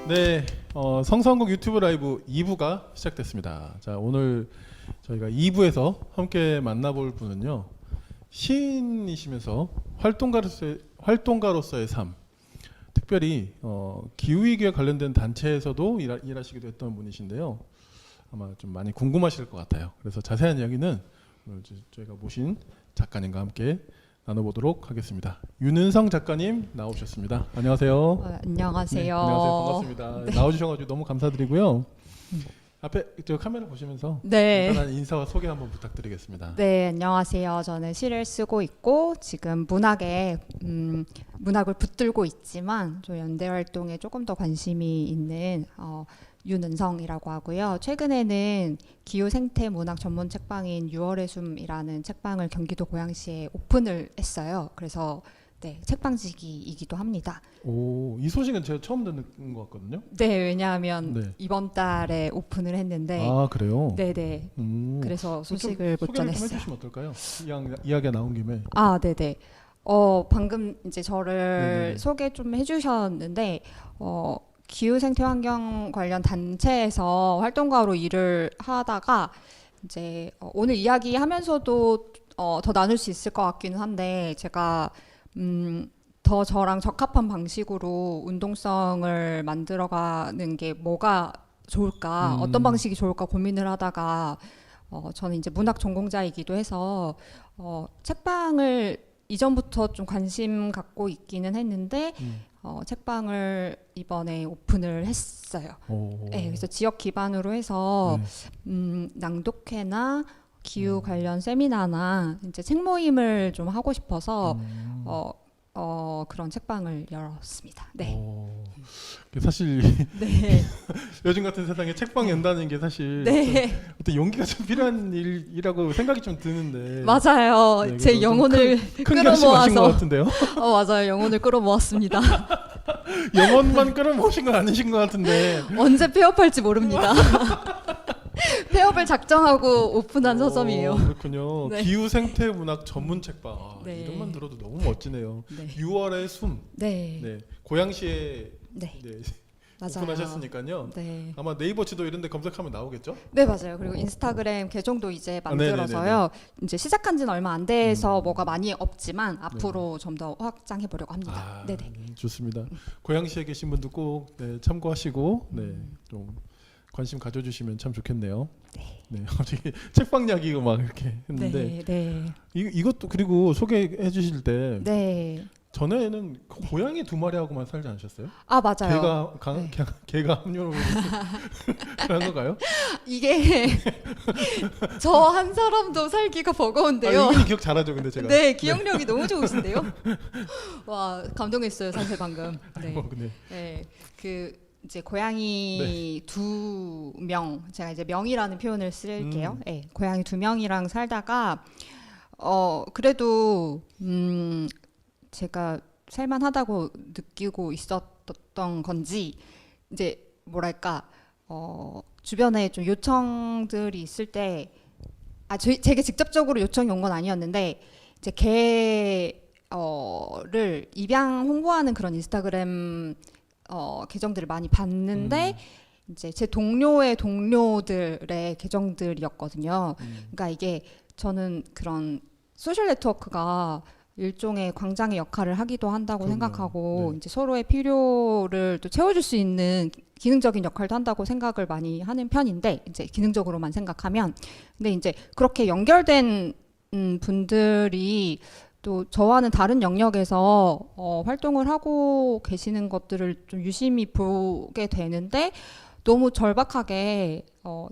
네, 성성국 유튜브 라이브 2부가 시작됐습니다. 자, 오늘 저희가 2부에서 함께 만나볼 분은요, 시인이시면서 활동가로서의 삶, 특별히 기후위기에 관련된 단체에서도 일하시기도 했던 분이신데요. 아마 좀 많이 궁금하실 것 같아요. 그래서 자세한 이야기는 오늘 저희가 모신 작가님과 함께 나눠보도록 하겠습니다. 윤은성 작가님 나오셨습니다. 안녕하세요. 안녕하세요. 네, 안녕하세요. 반갑습니다. 네. 나와주셔가지고 너무 감사드리고요. 앞에 저 카메라 보시면서 네. 간단한 인사와 소개 한번 부탁드리겠습니다. 네, 안녕하세요. 저는 시를 쓰고 있고 지금 문학을 붙들고 있지만 저 연대 활동에 조금 더 관심이 있는 윤은성이라고 하고요. 최근에는 기후 생태 문학 전문 책방인 6월의 숨이라는 책방을 경기도 고양시에 오픈을 했어요. 그래서 네, 책방지기이기도 합니다. 오, 이 소식은 제가 처음 듣는 것 같거든요. 네, 왜냐하면 네. 이번 달에 오픈을 했는데 아, 그래요? 네네. 그래서 소식을 못 소개를 좀 전했어요. 해주시면 어떨까요? 이야기가 나온 김에. 아, 네네. 방금 이제 저를 네네. 소개 좀 해주셨는데, 기후 생태 환경 관련 단체에서 활동가로 일을 하다가 이제 오늘 이야기하면서도 더 나눌 수 있을 것 같기는 한데, 제가 더 저랑 적합한 방식으로 운동성을 만들어가는 게 뭐가 좋을까, 어떤 방식이 좋을까 고민을 하다가 저는 이제 문학 전공자이기도 해서 책방을 이전부터 좀 관심 갖고 있기는 했는데 책방을 이번에 오픈을 했어요. 네, 그래서 지역 기반으로 해서 네. 낭독회나 기후 관련 세미나나 이제 책 모임을 좀 하고 싶어서 그런 책방을 열었습니다. 네. 사실 네. 요즘 같은 세상에 책방 연다는 게 사실 네. 어떤 용기가 좀 필요한 일이라고 생각이 좀 드는데. 맞아요. 네, 제 영혼을 큰 결심하신 것 끌어모아서. 같은데요. 맞아요. 영혼을 끌어모았습니다. 영혼만 끌어모으신 건 아니신 것 같은데. 언제 폐업할지 모릅니다. 폐업을 작정하고 오픈한 서점이에요. 그렇군요. 네. 기후 생태 문학 전문 책방. 네. 이름만 들어도 너무 멋지네요. 네. 6월의 숨. 네. 네. 고양시에 네. 맞아요. 오픈하셨으니까요. 네. 아마 네이버 지도 이런 데 검색하면 나오겠죠? 네, 맞아요. 그리고 인스타그램 계정도 이제 네네네네. 만들어서요. 이제 시작한 지는 얼마 안 돼서 뭐가 많이 없지만 앞으로 좀 더 확장해 보려고 합니다. 네네. 좋습니다. 고양시에 계신 분도 꼭 참고하시고 좀 관심 가져주시면 참 좋겠네요. 네. 갑자기 책방 이야기 막 이렇게 했는데 네. 이것도 그리고 소개해 주실 때 네. 전에는 고양이 2마리하고만 살지 않으셨어요? 아, 맞아요. 개가 합류를 그런 건가요? 이게 저 한 사람도 살기가 버거운데요. 이분이 기억 잘하죠, 근데 제가. 네, 기억력이 너무 좋으신데요. 와, 감동했어요, 사실 방금. 네. 네. 네, 그 이제 고양이 2명, 제가 이제 명이라는 표현을 쓸게요. 네, 고양이 2명이랑 살다가 그래도 제가 살만하다고 느끼고 있었던 건지 이제 뭐랄까 주변에 좀 요청들이 있을 때 제게 직접적으로 요청이 온 건 아니었는데 이제 개를 입양 홍보하는 그런 인스타그램 계정들을 많이 봤는데 이제 제 동료의 동료들의 계정들이었거든요. 그러니까 이게 저는 그런 소셜 네트워크가 일종의 광장의 역할을 하기도 한다고 그럼요. 생각하고 네. 이제 서로의 필요를 또 채워줄 수 있는 기능적인 역할도 한다고 생각을 많이 하는 편인데 이제 기능적으로만 생각하면 근데 이제 그렇게 연결된 분들이 또 저와는 다른 영역에서 활동을 하고 계시는 것들을 좀 유심히 보게 되는데 너무 절박하게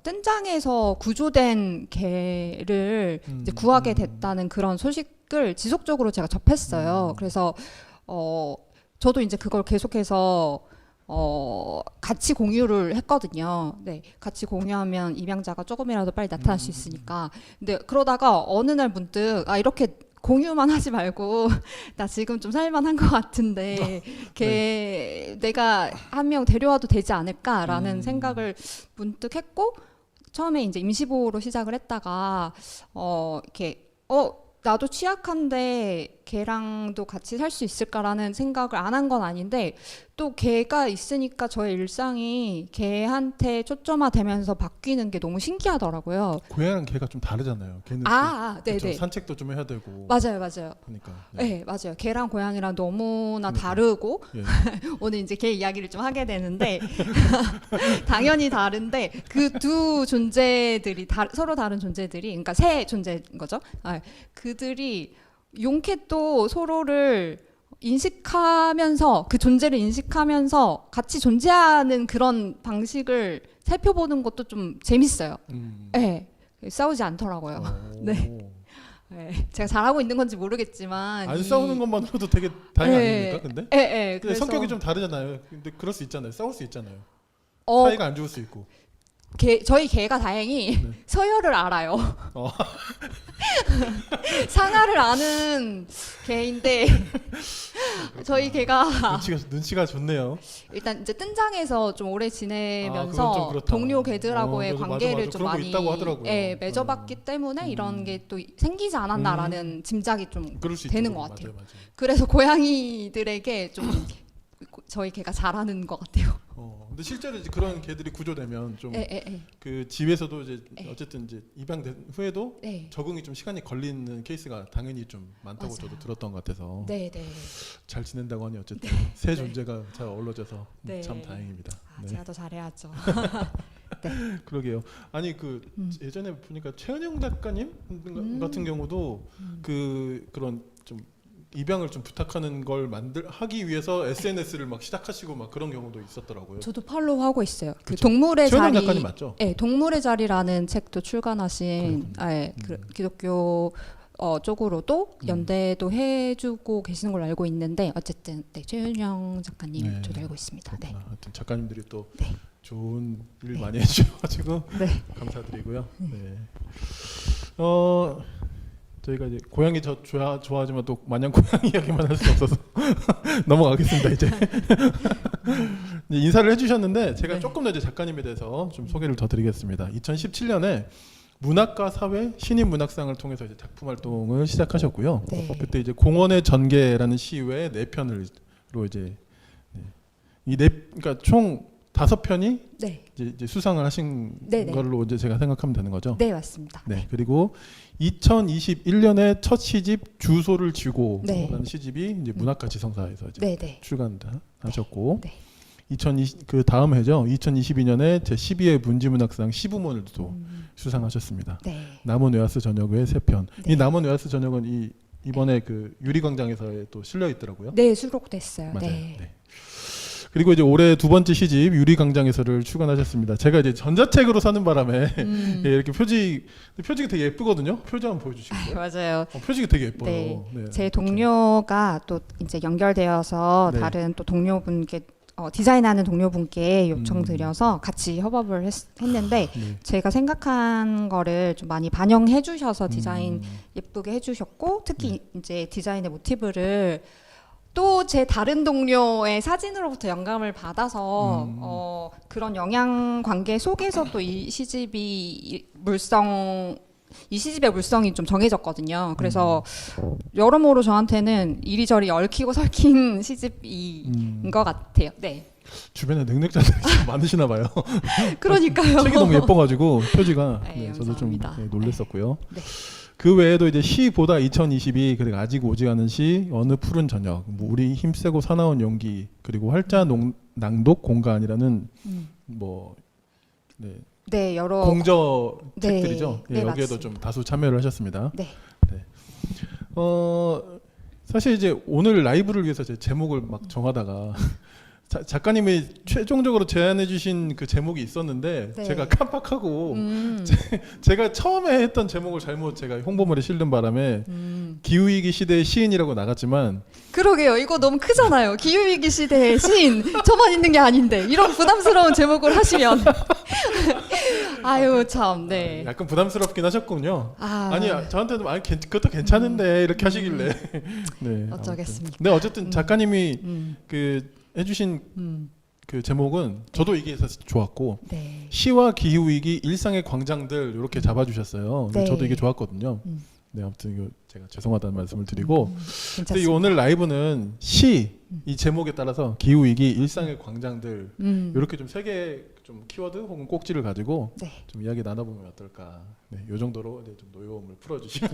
뜬장에서 구조된 개를 이제 구하게 됐다는 그런 소식을 지속적으로 제가 접했어요. 그래서 저도 이제 그걸 계속해서 같이 공유를 했거든요. 네, 같이 공유하면 입양자가 조금이라도 빨리 나타날 수 있으니까. 근데 그러다가 어느 날 문득 이렇게 공유만 하지 말고 나 지금 좀 살만한 것 같은데 내가 한 명 데려와도 되지 않을까라는 생각을 문득 했고 처음에 이제 임시보호로 시작을 했다가 이렇게 나도 취약한데 개랑도 같이 살 수 있을까라는 생각을 안 한 건 아닌데 또 개가 있으니까 저의 일상이 개한테 초점화되면서 바뀌는 게 너무 신기하더라고요. 고양이랑 개가 좀 다르잖아요. 개는 네네. 그쵸, 산책도 좀 해야 되고. 맞아요. 그러니까. 네, 맞아요. 개랑 고양이랑 너무나 그러니까. 다르고 예. 오늘 이제 개 이야기를 좀 하게 되는데 당연히 다른데 그 두 존재들이 서로 다른 존재들이 그러니까 새 존재인 거죠. 그들이 용캣도 서로를 인식하면서 그 존재를 인식하면서 같이 존재하는 그런 방식을 살펴보는 것도 좀 재밌어요. 네, 싸우지 않더라고요. 네. 네, 제가 잘하고 있는 건지 모르겠지만 안 싸우는 것만으로도 되게 다행 아닙니까? 근데? 네, 근데 성격이 좀 다르잖아요. 근데 그럴 수 있잖아요. 싸울 수 있잖아요. 어, 사이가 안 좋을 수 있고. 저희 개가 다행히 네. 서열을 알아요. 상하를 아는 개인데 저희 개가 눈치가 좋네요. 일단 이제 뜬장에서 좀 오래 그건 지내면서 좀 그렇다. 동료 개들하고의 맞아, 관계를 맞아. 좀 그런 거 많이 있다고 하더라고요. 맺어봤기 때문에 이런 게 또 생기지 않았나라는 짐작이 좀 그럴 수 되는 있죠. 것 같아요. 맞아요. 그래서 고양이들에게 좀 저희 개가 잘하는 것 같아요. 근데 실제로 이제 그런 개들이 구조되면 좀 예. 그 집에서도 이제 네. 어쨌든 이제 입양된 후에도 네. 적응이 좀 시간이 걸리는 케이스가 당연히 좀 많다고 맞아요. 저도 들었던 것 같아서 네. 잘 지낸다고 하니 어쨌든 새 존재가 잘 어우러져서 네. 참 다행입니다. 네. 제가 더 잘해야죠. 그러게요. 아니 그 예전에 보니까 최은영 작가님 같은 경우도 그런 좀 입양을 좀 부탁하는 걸 하기 위해서 SNS를 막 시작하시고 막 그런 경우도 있었더라고요. 저도 팔로우하고 있어요. 그 그쵸. 동물의 최은영 자리, 작가님 맞죠? 네, 동물의 자리라는 책도 출간하신 기독교 쪽으로도 연대도 해주고 계시는 걸로 알고 있는데 어쨌든 네, 최은영 작가님 네. 저도 알고 있습니다. 네. 하여튼 작가님들이 또 네. 좋은 일 많이 해주셔가지고 네. 감사드리고요. 네. 저희가 이제 고양이 좋아하지만 또 마냥 고양이 이야기만 할 수 없어서 넘어가겠습니다. 이제 인사를 해주셨는데 제가 네. 조금 더 이제 작가님에 대해서 좀 소개를 더 드리겠습니다. 2017년에 문학과 사회 신인 문학상을 통해서 이제 작품 활동을 시작하셨고요. 네. 그때 이제 공원의 전개라는 시 외에 4편으로 이제 그러니까 총 5편이 네. 이제 수상을 하신 네네. 걸로 이제 제가 생각하면 되는 거죠. 네, 맞습니다. 네. 그리고 2021년에 첫 시집 주소를 쥐고라는 네. 시집이 이제 문학과 지성사에서 이제 네. 출간하셨고 네. 그 다음 해죠. 2022년에 제 12회 문지문학상 시부문을 또 수상하셨습니다. 네. 남은 웨하스 저녁의 3편. 네. 이 남은 웨하스 저녁은 이번에 그 유리광장에서 또 실려 있더라고요. 네, 수록됐어요. 맞아요. 네. 네. 그리고 이제 올해 2번째 시집 유리광장에서를 출간하셨습니다. 제가 이제 전자책으로 사는 바람에 예, 이렇게 표지가 되게 예쁘거든요. 표지 한번 보여주시고요. 맞아요. 표지가 되게 예뻐요. 네. 네. 제 동료가 또 이제 연결되어서 네. 다른 또 동료분께 디자인하는 동료분께 요청드려서 같이 협업을 했는데 네. 제가 생각한 거를 좀 많이 반영해 주셔서 디자인 예쁘게 해주셨고 특히 이제 디자인의 모티브를 또 제 다른 동료의 사진으로부터 영감을 받아서 그런 영향 관계 속에서 또 이 시집의 물성이 좀 정해졌거든요. 그래서 여러모로 저한테는 이리저리 얽히고 설킨 시집인 것 같아요. 네. 주변에 능력자들이 좀 많으시나 봐요. 그러니까요. 책이 너무 예뻐가지고 표지가 네, 저도 좀 감사합니다. 놀랐었고요. 네. 그 외에도 이제 시보다 2022 그리고 아직 오지 않은 시 어느 푸른 저녁 뭐 우리 힘세고 사나운 용기 그리고 활자 낭독 공간이라는 네, 여러 공저 네. 책들이죠. 예, 네, 여기에도 맞습니다. 좀 다수 참여를 하셨습니다. 네. 사실 이제 오늘 라이브를 위해서 제 제목을 막 정하다가 작가님이 최종적으로 제안해주신 그 제목이 있었는데 네. 제가 깜빡하고 제가 처음에 했던 제목을 잘못 제가 홍보물에 실는 바람에 기후위기 시대의 시인이라고 나갔지만 그러게요. 이거 너무 크잖아요. 기후위기 시대의 시인. 저만 있는 게 아닌데 이런 부담스러운 제목을 하시면 아유 참 네. 약간 부담스럽긴 하셨군요. 아, 아니 저한테도 그것도 괜찮은데 이렇게 하시길래 네, 어쩌겠습니까. 근데 어쨌든 작가님이 그 해주신 그 제목은 저도 이게 사실 좋았고 네. 시와 기후위기 일상의 광장들 이렇게 잡아주셨어요. 근데 네. 저도 이게 좋았거든요. 네, 아무튼 이거 제가 죄송하다는 말씀을 드리고 근데 이 괜찮습니다. 오늘 라이브는 시 이 제목에 따라서 기후 위기 일상의 광장들 이렇게 좀 세 개 좀 키워드 혹은 꼭지를 가지고 네. 좀 이야기 나눠보면 어떨까. 네, 이 정도로 이제 좀 노여움을 풀어주시면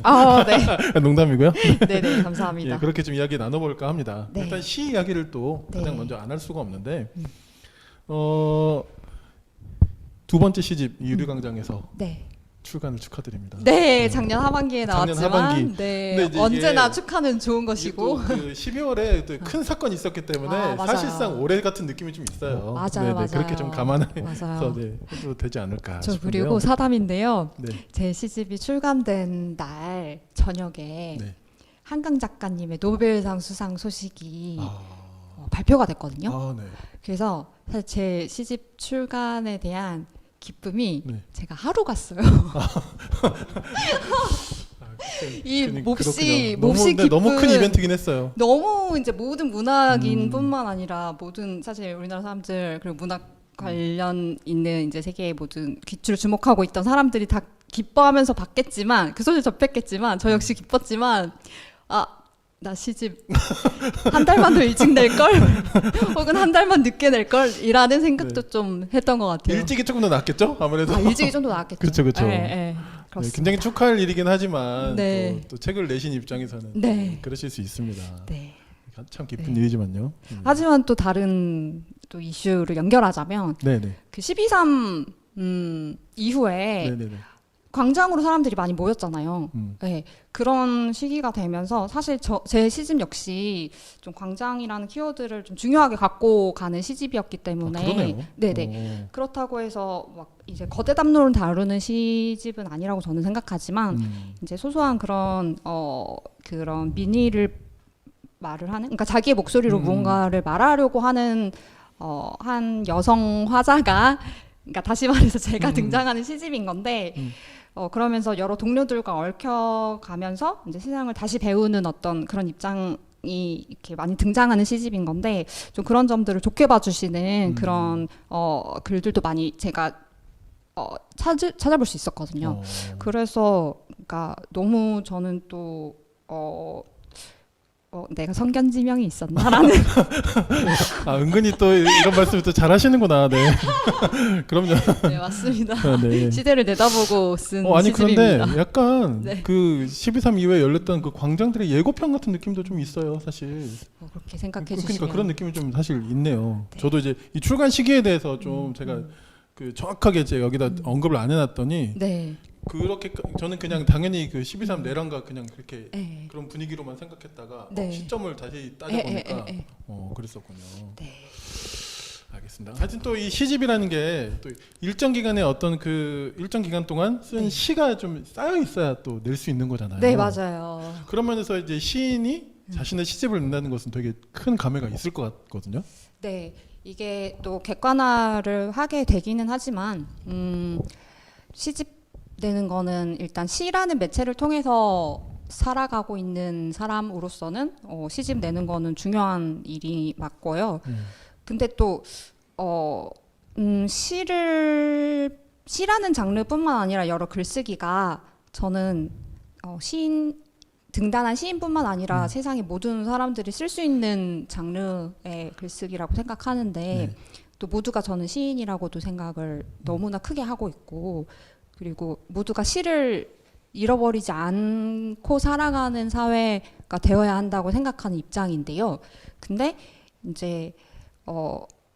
네. 농담이고요. 네네, 감사합니다. 예, 그렇게 좀 이야기 나눠볼까 합니다. 네. 일단 시 이야기를 또 네. 가장 먼저 안 할 수가 없는데 두 번째 시집 유리광장에서 네. 출간을 축하드립니다. 네, 작년 하반기에 작년 나왔지만 하반기. 네, 근데 이제 언제나 이게 축하는 좋은 것이고 그 12월에 큰 사건이 있었기 때문에 아, 맞아요. 사실상 올해 같은 느낌이 좀 있어요. 맞아요, 네네, 맞아요. 그렇게 좀 감안해서 맞아요. 네, 해도 되지 않을까 저 싶은데요. 그리고 사담인데요. 네. 제 시집이 출간된 날 저녁에 네. 한강 작가님의 노벨상 수상 소식이 아, 발표가 됐거든요. 아, 네. 그래서 사실 제 시집 출간에 대한 기쁨이 네. 제가 하루 갔어요. 이 몹시 네, 너무 큰 기쁜 이벤트긴 했어요. 너무 이제 모든 문학인뿐만 아니라 모든 사실 우리나라 사람들 그리고 문학 관련 있는 이제 세계의 모든 귀추를 주목하고 있던 사람들이 다 기뻐하면서 봤겠지만 그 소식 접했겠지만 저 역시 기뻤지만 나 시집 한 달만 더 일찍 낼 걸 혹은 한 달만 늦게 낼 걸이라는 생각도 네. 좀 했던 것 같아요. 일찍이 조금 더 낫겠죠? 아무래도. 일찍이 좀 더 나았겠죠. 그렇죠, 그렇죠. 네, 네, 그렇습니다. 굉장히 축하할 일이긴 하지만 네. 또 책을 내신 입장에서는 네. 그러실 수 있습니다. 네. 참 기쁜 일이지만요. 하지만 또 다른 또 이슈를 연결하자면 네네. 그 12.3 이후에 네네네. 광장으로 사람들이 많이 모였잖아요. 음. 네, 그런 시기가 되면서 사실 제 시집 역시 좀 광장이라는 키워드를 좀 중요하게 갖고 가는 시집이었기 때문에 그러네요. 네네. 그렇다고 해서 막 이제 거대 담론을 다루는 시집은 아니라고 저는 생각하지만 이제 소소한 그런 그런 민의를 말을 하는, 그러니까 자기의 목소리로 무언가를 말하려고 하는 한 여성 화자가, 그러니까 다시 말해서 제가 등장하는 시집인 건데. 그러면서 여러 동료들과 얽혀가면서 이제 세상을 다시 배우는 어떤 그런 입장이 이렇게 많이 등장하는 시집인 건데 좀 그런 점들을 좋게 봐주시는 그런 글들도 많이 제가 찾아볼 수 있었거든요. 그래서 그러니까 너무 저는 또 내가 성견지명이 있었나라는 은근히 또 이런 말씀을 또 잘하시는구나. 네. 그럼요. 네, 맞습니다. 네. 시대를 내다보고 쓴 아니 시집입니다. 그런데 약간 네. 그 12.3 이후에 열렸던 그 광장들의 예고편 같은 느낌도 좀 있어요, 사실. 그렇게 생각해 그러니까 주시면 그런 느낌이 좀 사실 있네요. 네. 저도 이제 이 출간 시기에 대해서 좀 제가 그 정확하게 제가 여기다 언급을 안 해놨더니 네. 그렇게 저는 그냥 당연히 그 12.3 내란과 그냥 그렇게 네. 그런 분위기로만 생각했다가 네. 시점을 다시 따져보니까 그랬었군요. 네. 알겠습니다. 하여튼 또 이 시집이라는 게 또 일정 기간에 어떤 그 일정 기간 동안 쓴 네. 시가 좀 쌓여 있어야 또 낼 수 있는 거잖아요. 네, 맞아요. 그런 면에서 이제 시인이 자신의 시집을 낸다는 것은 되게 큰 감회가 있을 것 같거든요. 네, 이게 또 객관화를 하게 되기는 하지만 시집 내는 거는 일단 시라는 매체를 통해서 살아가고 있는 사람으로서는 시집 내는 거는 중요한 일이 맞고요. 근데 또 시라는 장르뿐만 아니라 여러 글쓰기가 저는 등단한 시인뿐만 아니라 세상의 모든 사람들이 쓸 수 있는 장르의 글쓰기라고 생각하는데 네. 또 모두가 저는 시인이라고도 생각을 너무나 크게 하고 있고 그리고 모두가 시를 잃어버리지 않고 살아가는 사회가 되어야 한다고 생각하는 입장인데요. 근데 이제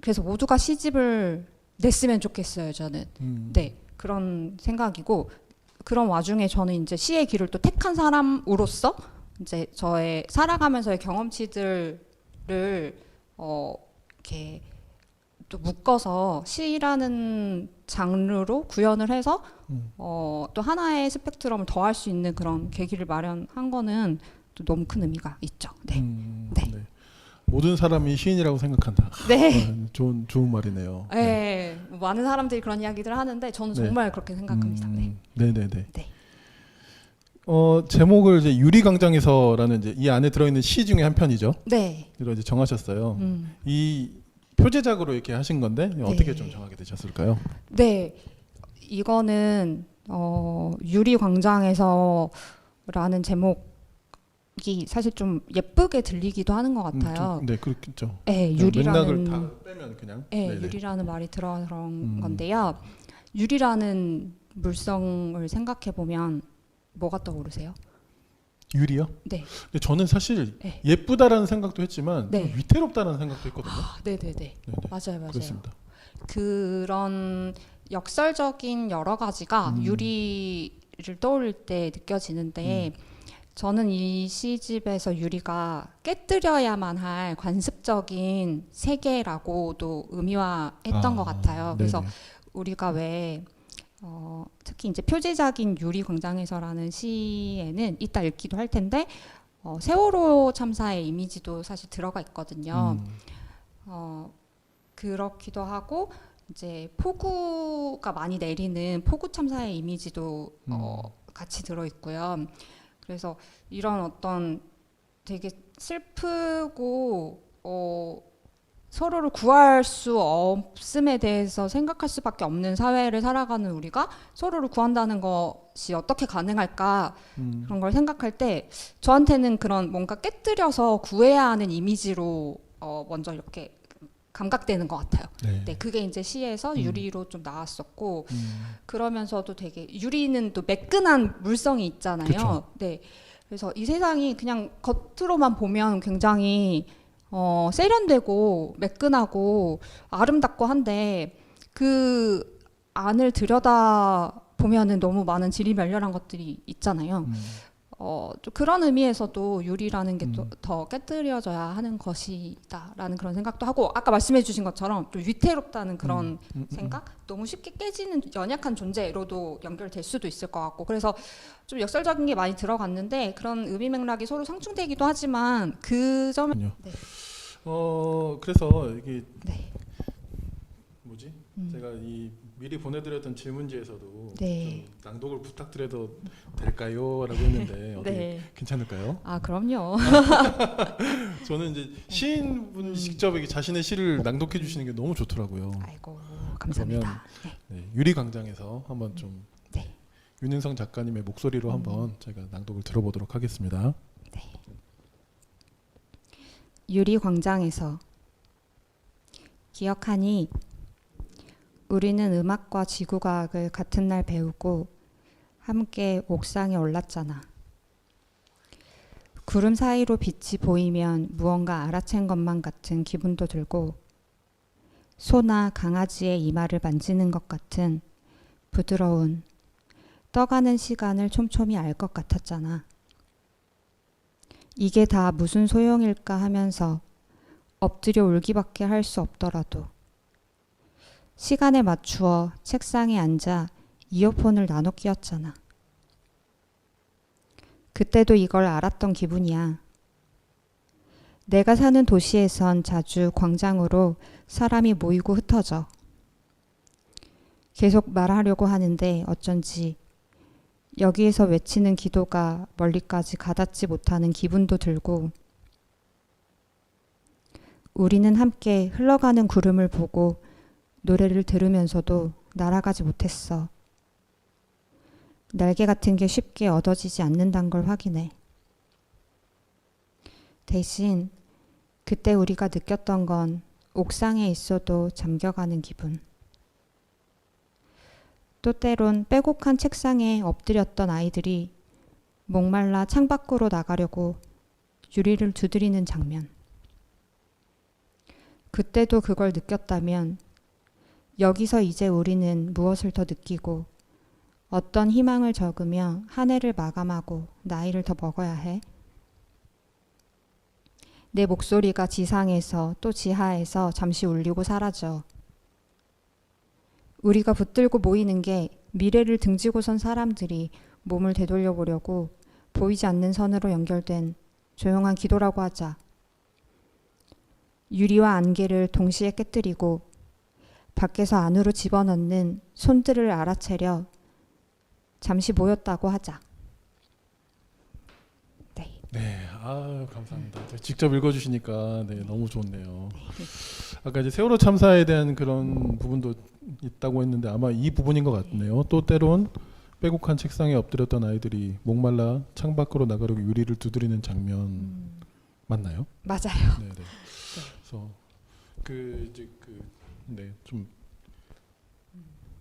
그래서 모두가 시집을 냈으면 좋겠어요, 저는. 네, 그런 생각이고 그런 와중에 저는 이제 시의 길을 또 택한 사람으로서 이제 저의 살아가면서의 경험치들을 이렇게 또 묶어서 시라는 장르로 구현을 해서 또 하나의 스펙트럼을 더할 수 있는 그런 계기를 마련한 거는 또 너무 큰 의미가 있죠. 네. 네. 네. 모든 사람이 시인이라고 생각한다. 네. 좋은 말이네요. 네. 뭐 많은 사람들이 그런 이야기들을 하는데 저는 네. 정말 그렇게 생각합니다. 네. 네네네. 네. 제목을 이제 유리광장에서라는 이제 이 안에 들어있는 시 중에 한 편이죠. 네. 이걸 이제 정하셨어요. 이 표제작으로 이렇게 하신 건데 어떻게 좀 정하게 되셨을까요? 네. 이거는 유리광장에서라는 제목 사실 좀 예쁘게 들리기도 하는 것 같아요. 네, 그렇겠죠. 네, 그냥 맥락을 유리라는 다 빼면 그냥. 네, 네네. 유리라는 말이 들어간 건데요. 유리라는 물성을 생각해 보면 뭐가 떠오르세요? 유리요? 네. 근데 저는 사실 네. 예쁘다라는 생각도 했지만 네. 좀 위태롭다는 생각도 했거든요. 네네네. 네네. 맞아요. 그렇습니다. 그런 역설적인 여러 가지가 유리를 떠올릴 때 느껴지는데 저는 이 시집에서 유리가 깨뜨려야만 할 관습적인 세계라고도 의미화했던 것 같아요. 그래서 네네. 우리가 왜 특히 이제 표지작인 유리 광장에서라는 시에는 이따 읽기도 할 텐데 세월호 참사의 이미지도 사실 들어가 있거든요. 그렇기도 하고 이제 폭우가 많이 내리는 폭우 참사의 이미지도 같이 들어 있고요. 그래서 이런 어떤 되게 슬프고 서로를 구할 수 없음에 대해서 생각할 수밖에 없는 사회를 살아가는 우리가 서로를 구한다는 것이 어떻게 가능할까 그런 걸 생각할 때 저한테는 그런 뭔가 깨뜨려서 구해야 하는 이미지로 먼저 이렇게 감각되는 것 같아요. 네. 네, 그게 이제 시에서 유리로 좀 나왔었고 그러면서도 되게 유리는 또 매끈한 물성이 있잖아요. 그쵸. 네, 그래서 이 세상이 그냥 겉으로만 보면 굉장히 세련되고 매끈하고 아름답고 한데 그 안을 들여다 보면은 너무 많은 지리멸렬한 것들이 있잖아요. 좀 그런 의미에서도 유리라는 게 또 더 깨뜨려져야 하는 것이다라는 그런 생각도 하고 아까 말씀해주신 것처럼 좀 위태롭다는 그런 생각, 너무 쉽게 깨지는 연약한 존재로도 연결될 수도 있을 것 같고 그래서 좀 역설적인 게 많이 들어갔는데 그런 의미 맥락이 서로 상충되기도 하지만 그 점에 네. 그래서 이게 네. 뭐지? 제가 이 미리 보내드렸던 질문지에서도 네. 좀 낭독을 부탁드려도 될까요?라고 했는데 어떻게 네. 괜찮을까요? 아 그럼요. 저는 이제 시인분이 직접 이렇게 자신의 시를 낭독해 주시는 게 너무 좋더라고요. 아이고 감사합니다. 네, 유리광장에서 한번 좀 네. 윤은성 작가님의 목소리로 한번 제가 낭독을 들어보도록 하겠습니다. 유리 광장에서 기억하니 우리는 음악과 지구과학을 같은 날 배우고 함께 옥상에 올랐잖아. 구름 사이로 빛이 보이면 무언가 알아챈 것만 같은 기분도 들고 소나 강아지의 이마를 만지는 것 같은 부드러운 떠가는 시간을 촘촘히 알 것 같았잖아. 이게 다 무슨 소용일까 하면서 엎드려 울기밖에 할 수 없더라도 시간에 맞추어 책상에 앉아 이어폰을 나눠 끼웠잖아. 그때도 이걸 알았던 기분이야. 내가 사는 도시에선 자주 광장으로 사람이 모이고 흩어져. 계속 말하려고 하는데 어쩐지 여기에서 외치는 기도가 멀리까지 가닿지 못하는 기분도 들고 우리는 함께 흘러가는 구름을 보고 노래를 들으면서도 날아가지 못했어. 날개 같은 게 쉽게 얻어지지 않는단 걸 확인해. 대신 그때 우리가 느꼈던 건 옥상에 있어도 잠겨가는 기분. 또 때론 빼곡한 책상에 엎드렸던 아이들이 목말라 창밖으로 나가려고 유리를 두드리는 장면. 그때도 그걸 느꼈다면 여기서 이제 우리는 무엇을 더 느끼고 어떤 희망을 적으며 한 해를 마감하고 나이를 더 먹어야 해? 내 목소리가 지상에서 또 지하에서 잠시 울리고 사라져. 우리가 붙들고 모이는 게 미래를 등지고 선 사람들이 몸을 되돌려 보려고 보이지 않는 선으로 연결된 조용한 기도라고 하자. 유리와 안개를 동시에 깨뜨리고 밖에서 안으로 집어넣는 손들을 알아채려 잠시 모였다고 하자. 네. 네, 감사합니다. 직접 읽어주시니까 너무 좋네요. 아까 이제 세월호 참사에 대한 그런 부분도 있다고 했는데 아마 이 부분인 것 같네요. 또 때론 빼곡한 책상에 엎드렸던 아이들이 목말라 창밖으로 나가려고 유리를 두드리는 장면 맞나요? 맞아요. 네네. 그래서 좀